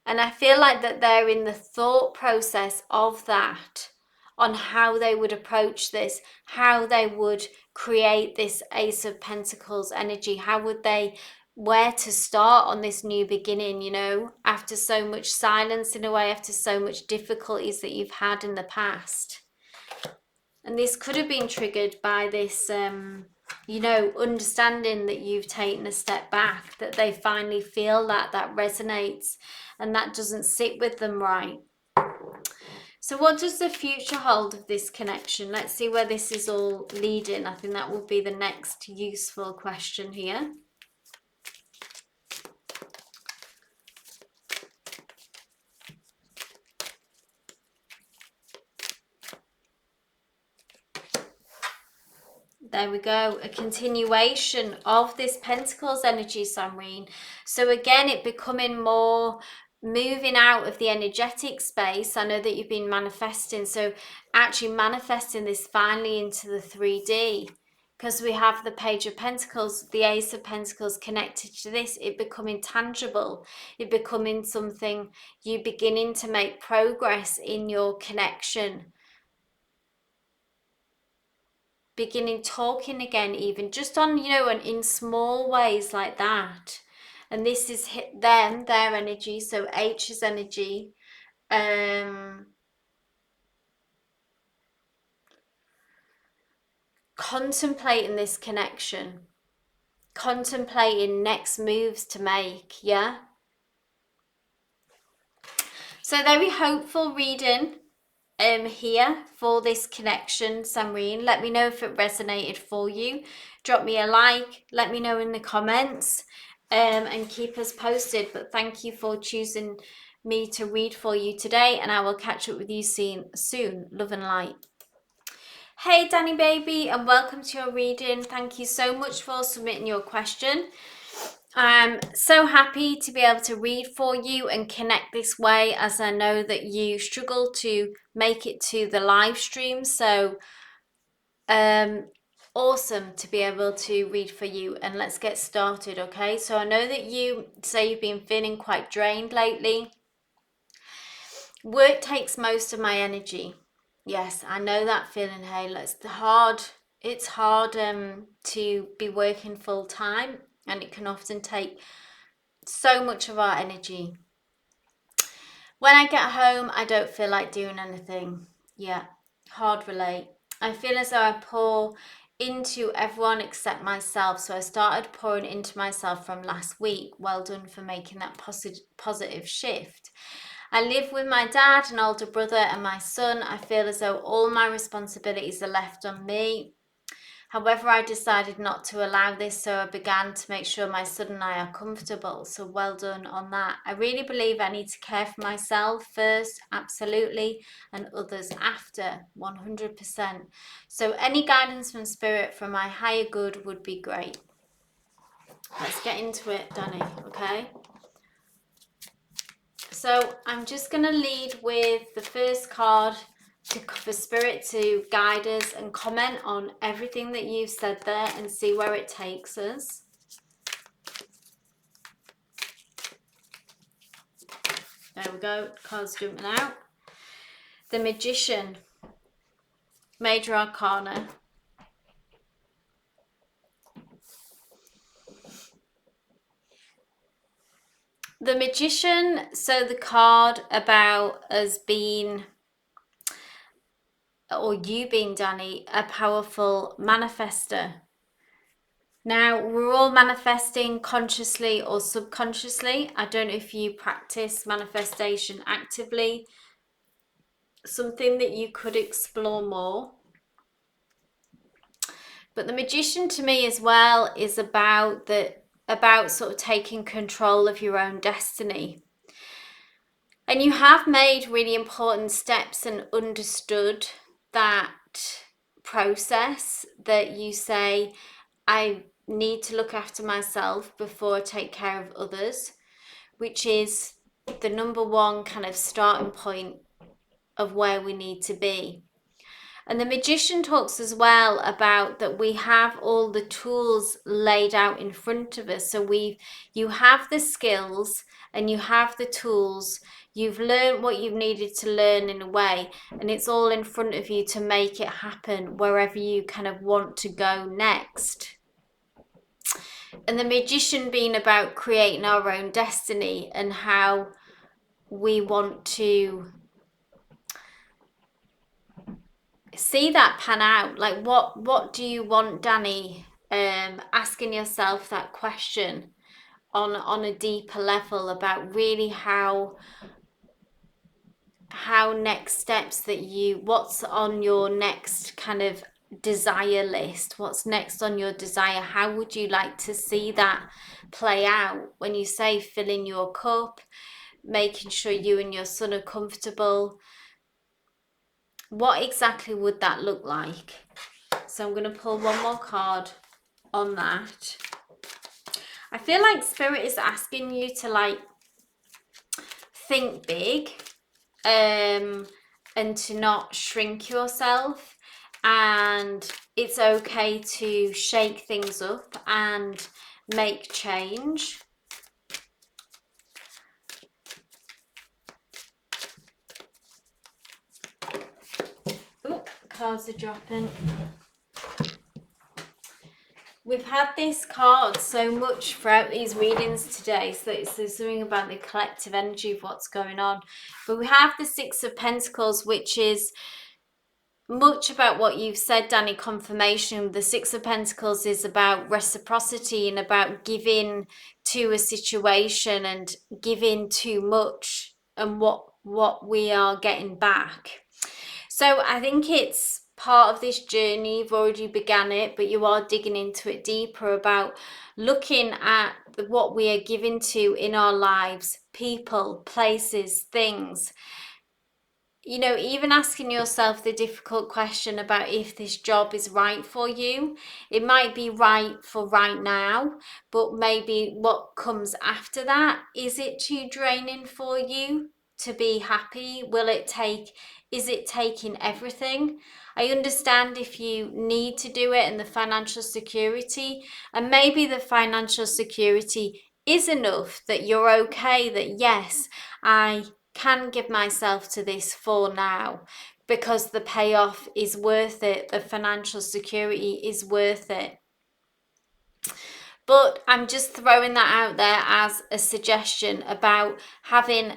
Speaker 1: And I feel like that they're in the thought process of that, on how they would approach this, how they would create this Ace of Pentacles energy, how would they, where to start on this new beginning, you know, after so much silence in a way, after so much difficulties that you've had in the past. And this could have been triggered by this, you know, understanding that you've taken a step back, that they finally feel that resonates and that doesn't sit with them right. So what does the future hold of this connection? Let's see where this is all leading. I think that will be the next useful question here. There we go, a continuation of this Pentacles energy, Samreen. So again, it becoming more, moving out of the energetic space. I know that you've been manifesting, so actually manifesting this finally into the 3D, because we have the Page of Pentacles, the Ace of Pentacles connected to this, it becoming tangible, it becoming something, you beginning to make progress in your connection. Beginning talking again, even just on, you know, and in small ways like that. And this is them, their energy, so H's energy. Contemplating this connection, contemplating next moves to make. Yeah, so very hopeful reading here for this connection, Samreen. Let me know if it resonated for you. Drop me a like, let me know in the comments, and keep us posted. But thank you for choosing me to read for you today, and I will catch up with you soon. Love and light. Hey DaniBaby, and welcome to your reading. Thank you so much for submitting your question. I'm so happy to be able to read for you and connect this way, as I know that you struggle to make it to the live stream. So Awesome to be able to read for you, and let's get started, okay? So I know that you say you've been feeling quite drained lately. Work takes most of my energy. Yes, I know that feeling, Hey, it's hard to be working full time, and it can often take so much of our energy. When I get home, I don't feel like doing anything. Yeah, hard relate. I feel as though I pour into everyone except myself. So I started pouring into myself from last week. Well done for making that positive shift. I live with my dad, an older brother, and my son. I feel as though all my responsibilities are left on me. However, I decided not to allow this, so I began to make sure my son and I are comfortable. So well done on that. I really believe I need to care for myself first, absolutely, and others after, 100%. So any guidance from spirit from my higher good would be great. Let's get into it, Danny, okay? So I'm just going to lead with the first card for spirit to guide us and comment on everything that you've said there and see where it takes us. There we go, cards jumping out. The Magician, Major Arcana. The Magician, so the card about us being, or you being, Danny, a powerful manifester. Now, we're all manifesting consciously or subconsciously. I don't know if you practice manifestation actively. Something that you could explore more. But the Magician to me as well is about sort of taking control of your own destiny. And you have made really important steps and understood that process that you say, I need to look after myself before I take care of others, which is the number one kind of starting point of where we need to be. And the Magician talks as well about that we have all the tools laid out in front of us. So you have the skills and you have the tools. You've learned what you've needed to learn in a way, and it's all in front of you to make it happen wherever you kind of want to go next. And the Magician being about creating our own destiny and how we want to see that pan out. Like what do you want, Danny? Asking yourself that question on a deeper level about really how next steps that what's on your next kind of desire list, what's next on your desire, how would you like to see that play out when you say filling your cup, making sure you and your son are comfortable? What exactly would that look like? So I'm going to pull one more card on that. I feel like Spirit is asking you to like think big and to not shrink yourself, and it's okay to shake things up and make change. Ooh, cards are dropping. We've had this card so much throughout these readings today, so there's something about the collective energy of what's going on. But we have the Six of Pentacles, which is much about what you've said, Danny, confirmation. The Six of Pentacles is about reciprocity and about giving to a situation and giving too much and what we are getting back. So I think it's part of this journey. You've already began it, but you are digging into it deeper about looking at what we are given to in our lives, people, places, things. You know, even asking yourself the difficult question about if this job is right for you. It might be right for right now, but maybe what comes after that, is it too draining for you to be happy? Is it taking everything? I understand if you need to do it and the financial security, and maybe the financial security is enough that you're okay, that yes, I can give myself to this for now because the payoff is worth it, the financial security is worth it. But I'm just throwing that out there as a suggestion about having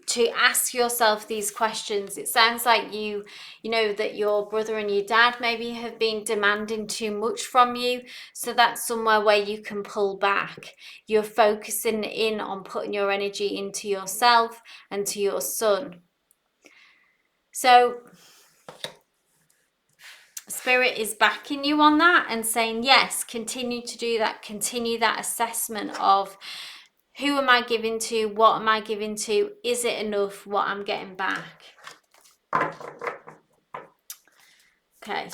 Speaker 1: to ask yourself these questions. It sounds like you know that your brother and your dad maybe have been demanding too much from you. So that's somewhere where you can pull back. You're focusing in on putting your energy into yourself and to your son. So Spirit is backing you on that and saying, yes, continue to do that. Continue that assessment of who am I giving to? What am I giving to? Is it enough what I'm getting back? Okay.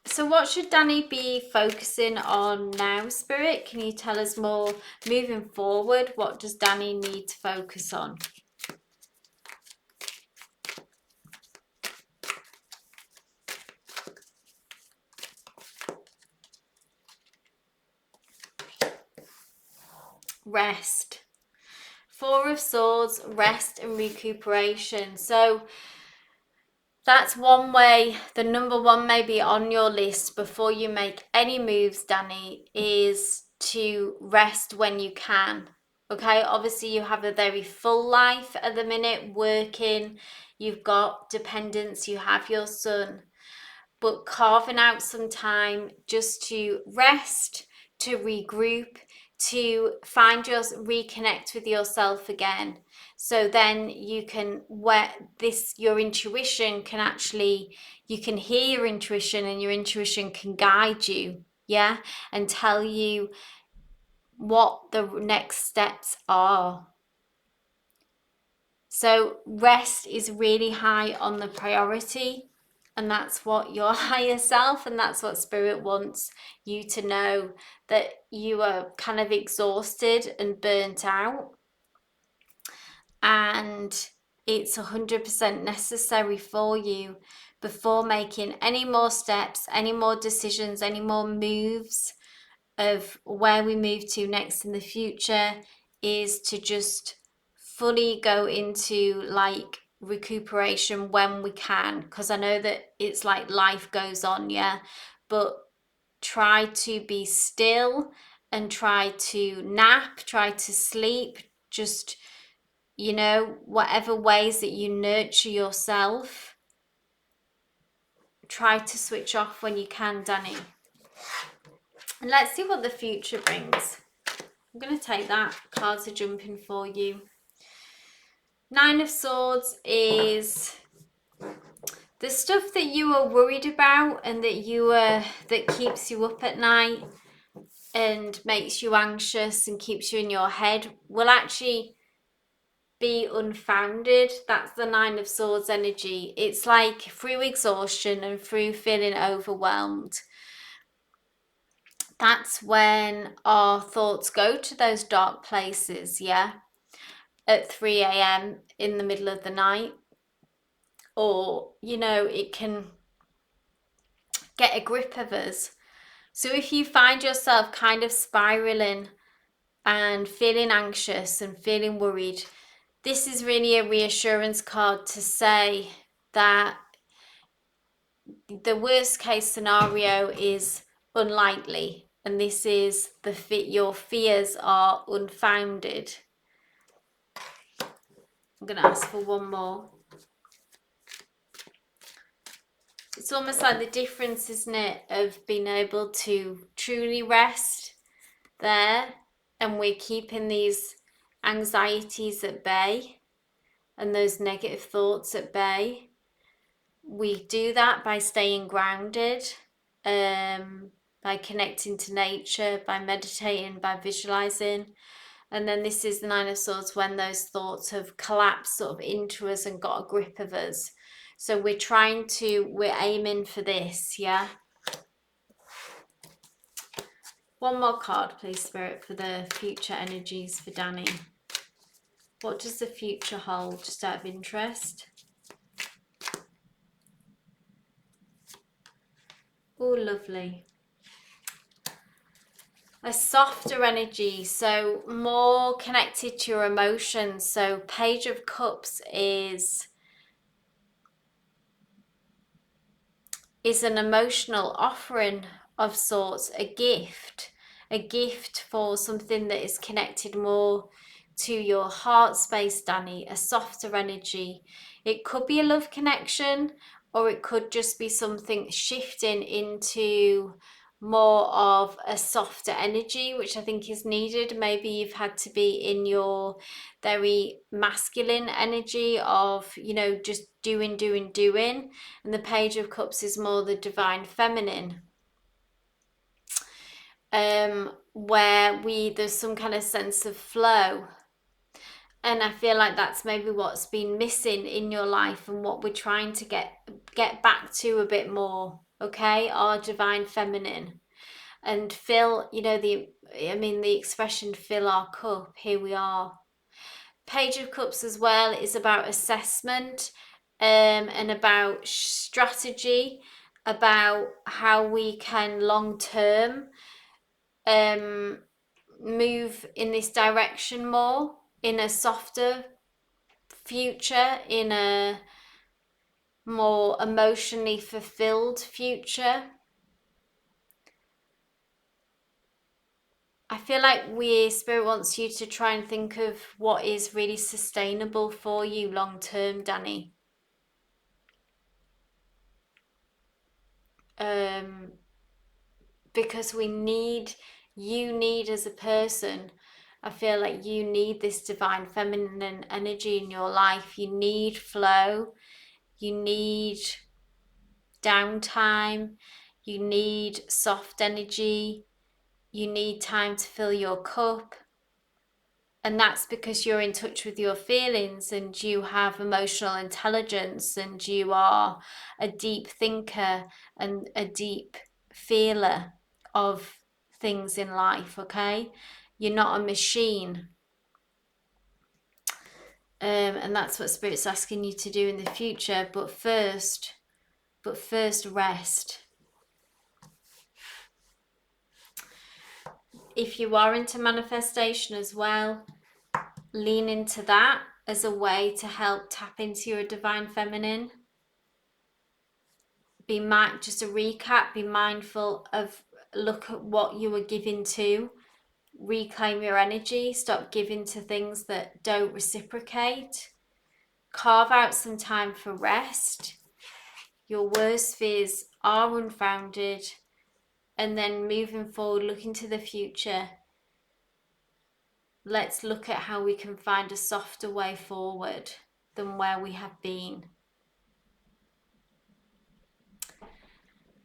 Speaker 1: So what should Dani be focusing on now, Spirit? Can you tell us more moving forward? What does Dani need to focus on? Rest. Four of Swords, rest and recuperation. So that's one way, the number one maybe on your list before you make any moves, Dani, is to rest when you can. Okay, obviously you have a very full life at the minute, working, you've got dependents, you have your son, but carving out some time just to rest, to regroup, to reconnect with yourself again. So then you can, your intuition can actually, you can hear your intuition and your intuition can guide you, yeah, and tell you what the next steps are. So rest is really high on the priority. And that's what your higher self, and that's what Spirit wants you to know, that you are kind of exhausted and burnt out. And it's 100% necessary for you before making any more steps, any more decisions, any more moves of where we move to next in the future, is to just fully go into like recuperation when we can, because I know that it's like life goes on, yeah, but try to be still and try to nap, try to sleep, just, you know, whatever ways that you nurture yourself, try to switch off when you can, Dani. And let's see what the future brings. I'm going to take that. Cards are jumping for you. Nine of Swords is the stuff that you are worried about and that keeps you up at night and makes you anxious and keeps you in your head will actually be unfounded. That's the Nine of Swords energy. It's like through exhaustion and through feeling overwhelmed, that's when our thoughts go to those dark places, yeah, at 3 a.m. in the middle of the night. Or, you know, it can get a grip of us. So if you find yourself kind of spiraling and feeling anxious and feeling worried, this is really a reassurance card to say that the worst case scenario is unlikely, and this is your fears are unfounded. I'm going to ask for one more. It's almost like the difference, isn't it, of being able to truly rest there, and we're keeping these anxieties at bay and those negative thoughts at bay. We do that by staying grounded, by connecting to nature, by meditating, by visualizing. And then this is the Nine of Swords, when those thoughts have collapsed sort of into us and got a grip of us. So we're aiming for this, yeah? One more card, please, Spirit, for the future energies for Dani. What does the future hold, just out of interest? Oh, lovely. A softer energy, so more connected to your emotions. So Page of Cups is an emotional offering of sorts, a gift for something that is connected more to your heart space, Danny, a softer energy. It could be a love connection, or it could just be something shifting into more of a softer energy, which I think is needed. Maybe you've had to be in your very masculine energy of, you know, just doing. And the Page of Cups is more the divine feminine, where there's some kind of sense of flow. And I feel like that's maybe what's been missing in your life, and what we're trying to get back to a bit more, okay? Our divine feminine. And fill, you know, the expression fill our cup. Here we are. Page of Cups as well is about assessment, and about strategy, about how we can long term move in this direction more, in a softer future, in a more emotionally fulfilled future. I feel like Spirit wants you to try and think of what is really sustainable for you long term, Danny. Because you need as a person, I feel like you need this divine feminine energy in your life. You need flow, you need downtime, you need soft energy, you need time to fill your cup. And that's because you're in touch with your feelings, and you have emotional intelligence, and you are a deep thinker and a deep feeler of things in life, okay? You're not a machine. And that's what Spirit's asking you to do in the future. But first, rest. If you are into manifestation as well, lean into that as a way to help tap into your divine feminine. Just a recap, be mindful of, look at what you were giving to, reclaim your energy, stop giving to things that don't reciprocate, carve out some time for rest. Your worst fears are unfounded, and then moving forward, looking to the future, let's look at how we can find a softer way forward than where we have been.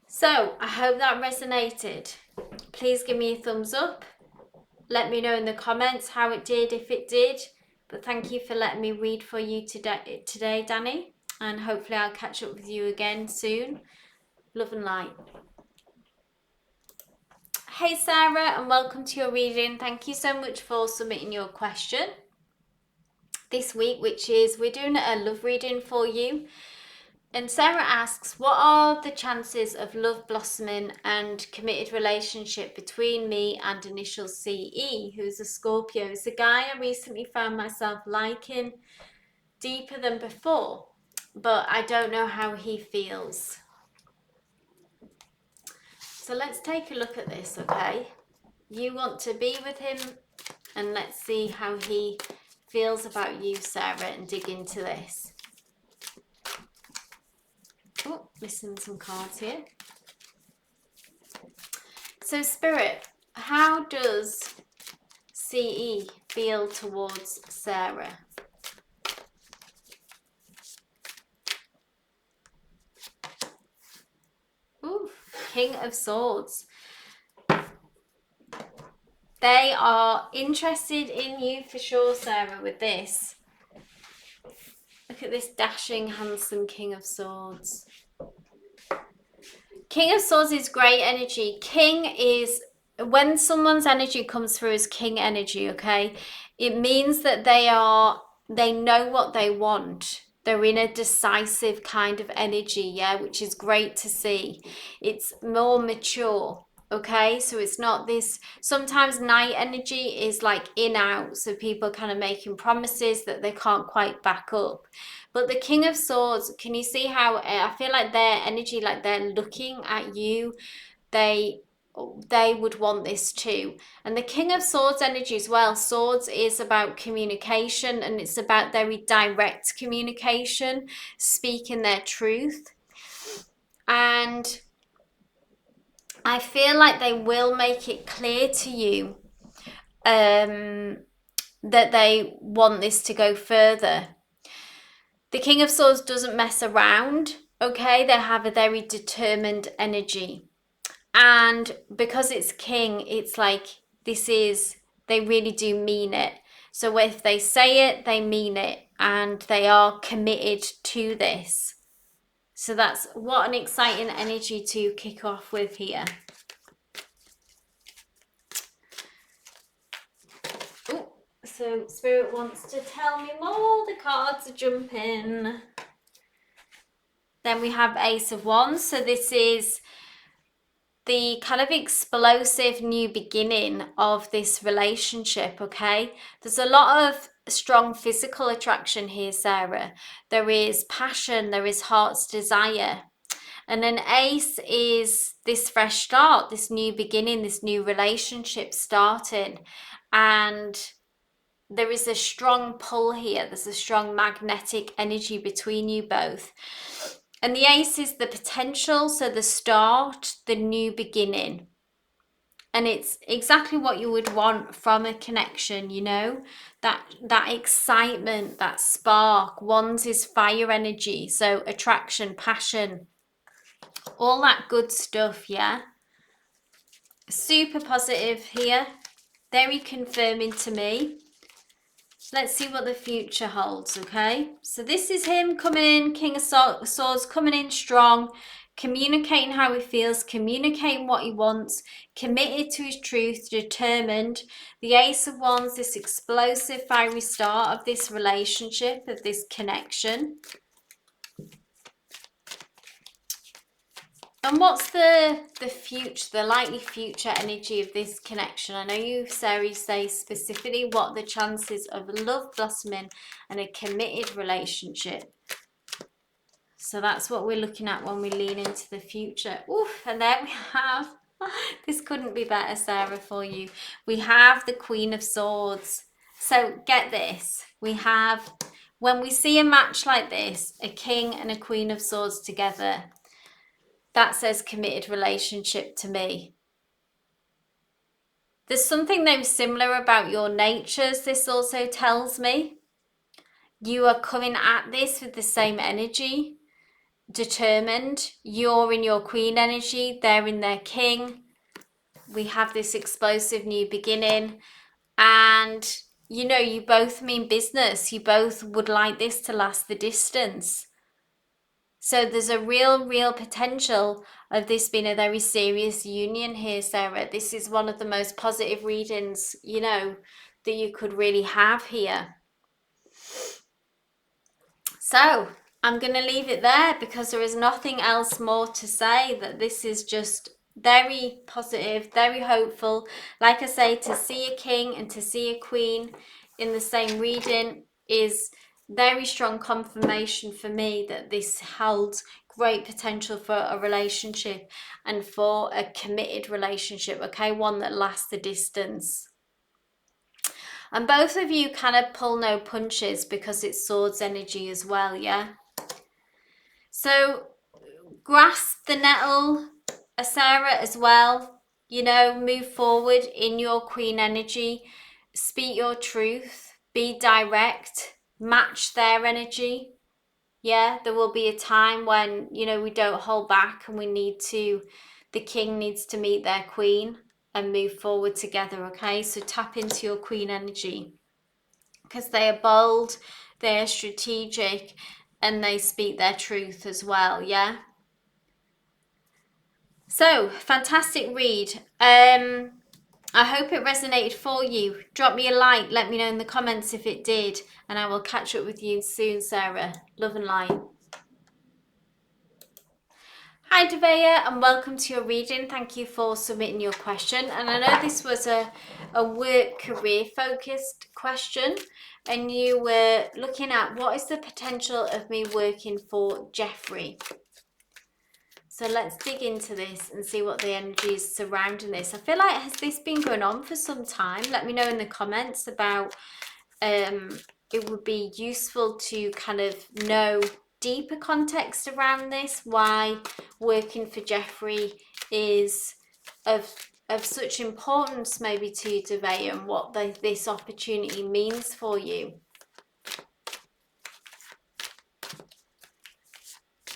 Speaker 1: So I hope that resonated. Please give me a thumbs up. Let me know in the comments how it did, if it did. But thank you for letting me read for you today, Danny. And hopefully I'll catch up with you again soon. Love and light. Hey Sarah, and welcome to your reading. Thank you so much for submitting your question this week, which is, we're doing a love reading for you. And Sarah asks, what are the chances of love blossoming and committed relationship between me and initial CE, who's a Scorpio? It's a guy I recently found myself liking deeper than before, but I don't know how he feels. So let's take a look at this, okay? You want to be with him, and let's see how he feels about you, Sarah, and dig into this. Oh, missing some cards here. So Spirit, how does CE feel towards Sarah? Ooh, King of Swords. They are interested in you for sure, Sarah, with this. Look at this dashing, handsome King of Swords. King of Swords is great energy. King is when someone's energy comes through as king energy, okay, it means that they know what they want. They're in a decisive kind of energy, yeah, which is great to see. It's more mature, okay? So it's not this, sometimes night energy is like in out, so people kind of making promises that they can't quite back up. But the King of Swords, can you see how I feel like their energy, like they're looking at you, they would want this too. And the King of Swords energy as well, swords is about communication, and it's about very direct communication, speaking their truth. And I feel like they will make it clear to you that they want this to go further. The King of Swords doesn't mess around, okay? They have a very determined energy. And because it's king, it's like they really do mean it. So if they say it, they mean it, and they are committed to this. So that's what an exciting energy to kick off with here. Ooh, so Spirit wants to tell me more. The cards are jumping. Then we have Ace of Wands. So this is the kind of explosive new beginning of this relationship, okay? There's a lot of strong physical attraction here, Sarah. There is passion, there is heart's desire. And an ace is this fresh start, this new beginning, this new relationship starting. And there is a strong pull here. There's a strong magnetic energy between you both. And the ace is the potential, so the start, the new beginning. And it's exactly what you would want from a connection, you know, that excitement, that spark. Wands is fire energy, so attraction, passion, all that good stuff, yeah. Super positive here, very confirming to me. Let's see what the future holds, okay? So this is him coming in, King of Swords, coming in strong, communicating how he feels, communicating what he wants, committed to his truth, determined. The Ace of Wands, this explosive, fiery start of this relationship, of this connection. And what's the future, the likely future energy of this connection? I know you, Sarah, say specifically what the chances of love blossoming and a committed relationship. So that's what we're looking at when we lean into the future. Oof, and then we have, this couldn't be better, Sarah, for you. We have the Queen of Swords. So get this, we have, when we see a match like this, a King and a Queen of Swords together, that says committed relationship to me. There's something though similar about your natures, this also tells me. You are coming at this with the same energy, determined. You're in your queen energy, they're in their king. We have this explosive new beginning. And, you know, you both mean business. You both would like this to last the distance. So there's a real potential of this being a very serious union here, Sarah. This is one of the most positive readings, you know, that you could really have here. So I'm going to leave it there because there is nothing else more to say. That this is just very positive, very hopeful. Like I say, to see a king and to see a queen in the same reading is very strong confirmation for me that this holds great potential for a relationship and for a committed relationship, okay, one that lasts the distance. And both of you kind of pull no punches because it's swords energy as well, yeah? So grasp the nettle, Sarah, as well. You know, move forward in your queen energy. Speak your truth. Be direct. Match their energy. Yeah, there will be a time when, you know, we don't hold back and the king needs to meet their queen and move forward together, okay? So tap into your queen energy because they are bold, they are strategic, and they speak their truth as well, yeah? So, fantastic read. I hope it resonated for you. Drop me a like, let me know in the comments if it did, and I will catch up with you soon, Sarah. Love and light. Hi Devaya, and welcome to your reading. Thank you for submitting your question. And I know this was a work career focused question, and you were looking at what is the potential of me working for Jeffrey. So let's dig into this and see what the energy is surrounding this. I feel like, has this been going on for some time? Let me know in the comments about, it would be useful to kind of know deeper context around this, why working for Jeffrey is of such importance maybe to you, Devaya, and what this opportunity means for you.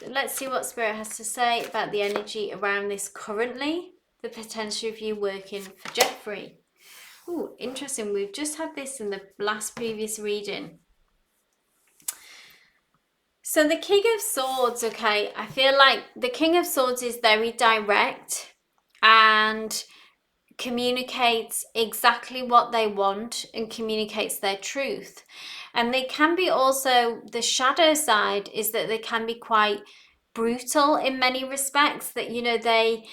Speaker 1: Let's see what Spirit has to say about the energy around this currently, the potential of you working for Jeffrey. Oh, interesting. We've just had this in the last previous reading. So the King of Swords, okay, I feel like the King of Swords is very direct and communicates exactly what they want and communicates their truth. And they can be also, the shadow side is that they can be quite brutal in many respects, that, you know, they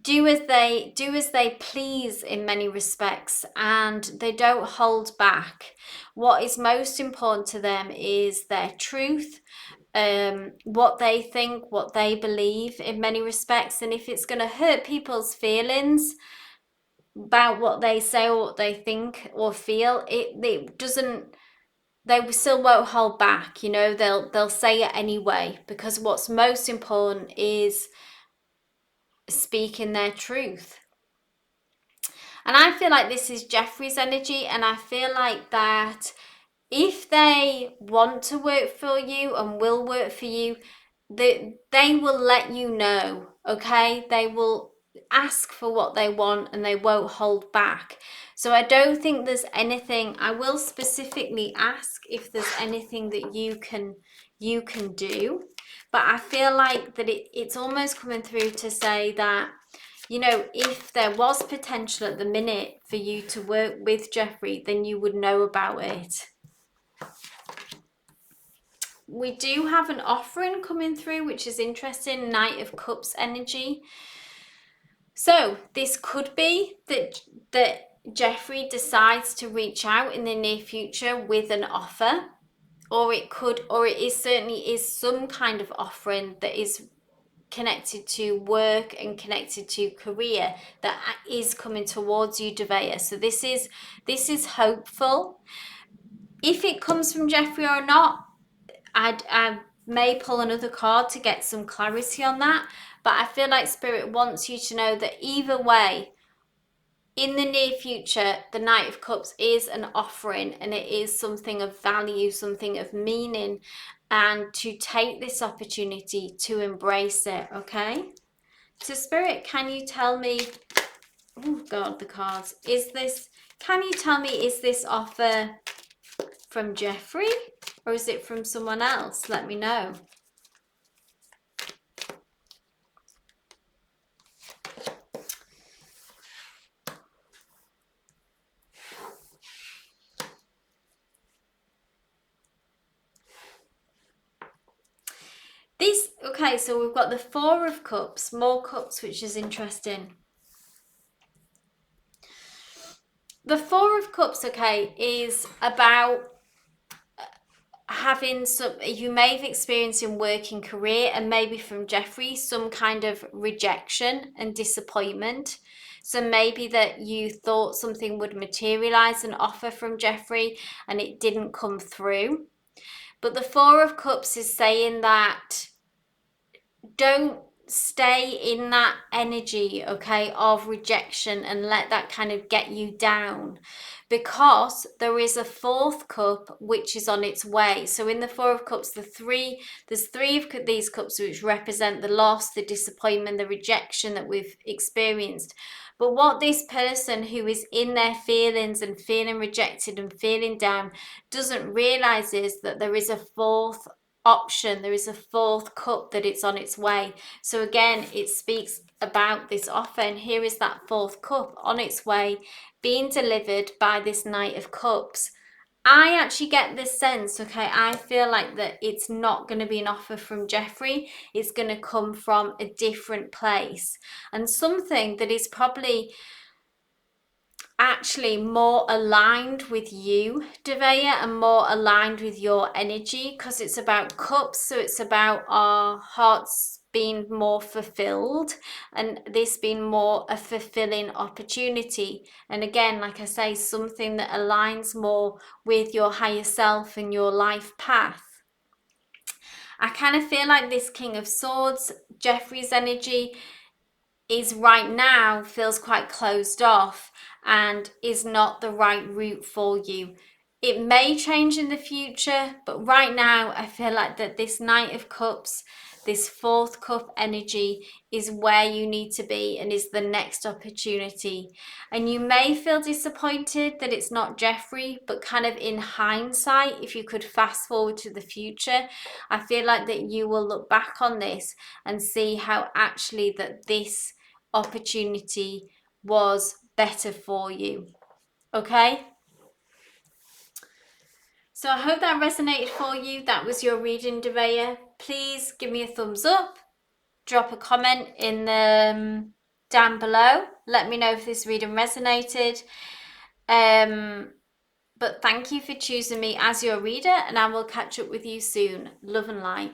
Speaker 1: do as they please in many respects, and they don't hold back. What is most important to them is their truth, what they think, what they believe in many respects. And if it's going to hurt people's feelings about what they say or what they think or feel, it doesn't, they still won't hold back. You know, they'll say it anyway, because what's most important is speaking their truth. And I feel like this is Jeffrey's energy, and I feel like that if they want to work for you and will work for you, they will let you know, okay? They will ask for what they want and they won't hold back. So I don't think there's anything, I will specifically ask if there's anything that you can do, but I feel like that it's almost coming through to say that, you know, if there was potential at the minute for you to work with Jeffrey, then you would know about it. We do have an offering coming through, which is interesting. Knight of Cups energy. So this could be that Jeffrey decides to reach out in the near future with an offer, or it certainly is some kind of offering that is connected to work and connected to career that is coming towards you, Devaya. So this is hopeful. If it comes from Jeffrey or not, I may pull another card to get some clarity on that, but I feel like Spirit wants you to know that either way, in the near future, the Knight of Cups is an offering, and it is something of value, something of meaning, and to take this opportunity to embrace it, okay? So Spirit, can you tell me, oh God, the cards, can you tell me, is this offer from Jeffrey or is it from someone else? Let me know. Okay, so we've got the Four of Cups, more cups, which is interesting. The Four of Cups, okay, is about having some, you may have experienced in working career, and maybe from Jeffrey, some kind of rejection and disappointment. So maybe that you thought something would materialize, an offer from Jeffrey, and it didn't come through. But the Four of Cups is saying that don't stay in that energy, okay, of rejection and let that kind of get you down, because there is a fourth cup which is on its way. So in the Four of Cups, there's three of these cups which represent the loss, the disappointment, the rejection that we've experienced. But what this person who is in their feelings and feeling rejected and feeling down doesn't realize is that there is a fourth option, there is a fourth cup that it's on its way. So again, it speaks about this offer. And here is that fourth cup on its way, being delivered by this Knight of Cups. I actually get this sense, okay, I feel like that it's not going to be an offer from Jeffrey. It's going to come from a different place, and something that is probably actually more aligned with you, Devaya, and more aligned with your energy, because it's about cups, so it's about our hearts being more fulfilled and this being more a fulfilling opportunity. And again, like I say, something that aligns more with your higher self and your life path. I kind of feel like this King of Swords, Jeffrey's energy, is right now feels quite closed off and is not the right route for you. It may change in the future, but right now I feel like that this Knight of Cups, this fourth cup energy, is where you need to be and is the next opportunity. And you may feel disappointed that it's not Jeffrey, but kind of in hindsight, if you could fast forward to the future, I feel like that you will look back on this and see how actually that this opportunity was better for you. Okay? So I hope that resonated for you. That was your reading, Devaya. Please give me a thumbs up. Drop a comment in the down below. Let me know if this reading resonated. But thank you for choosing me as your reader, and I will catch up with you soon. Love and light.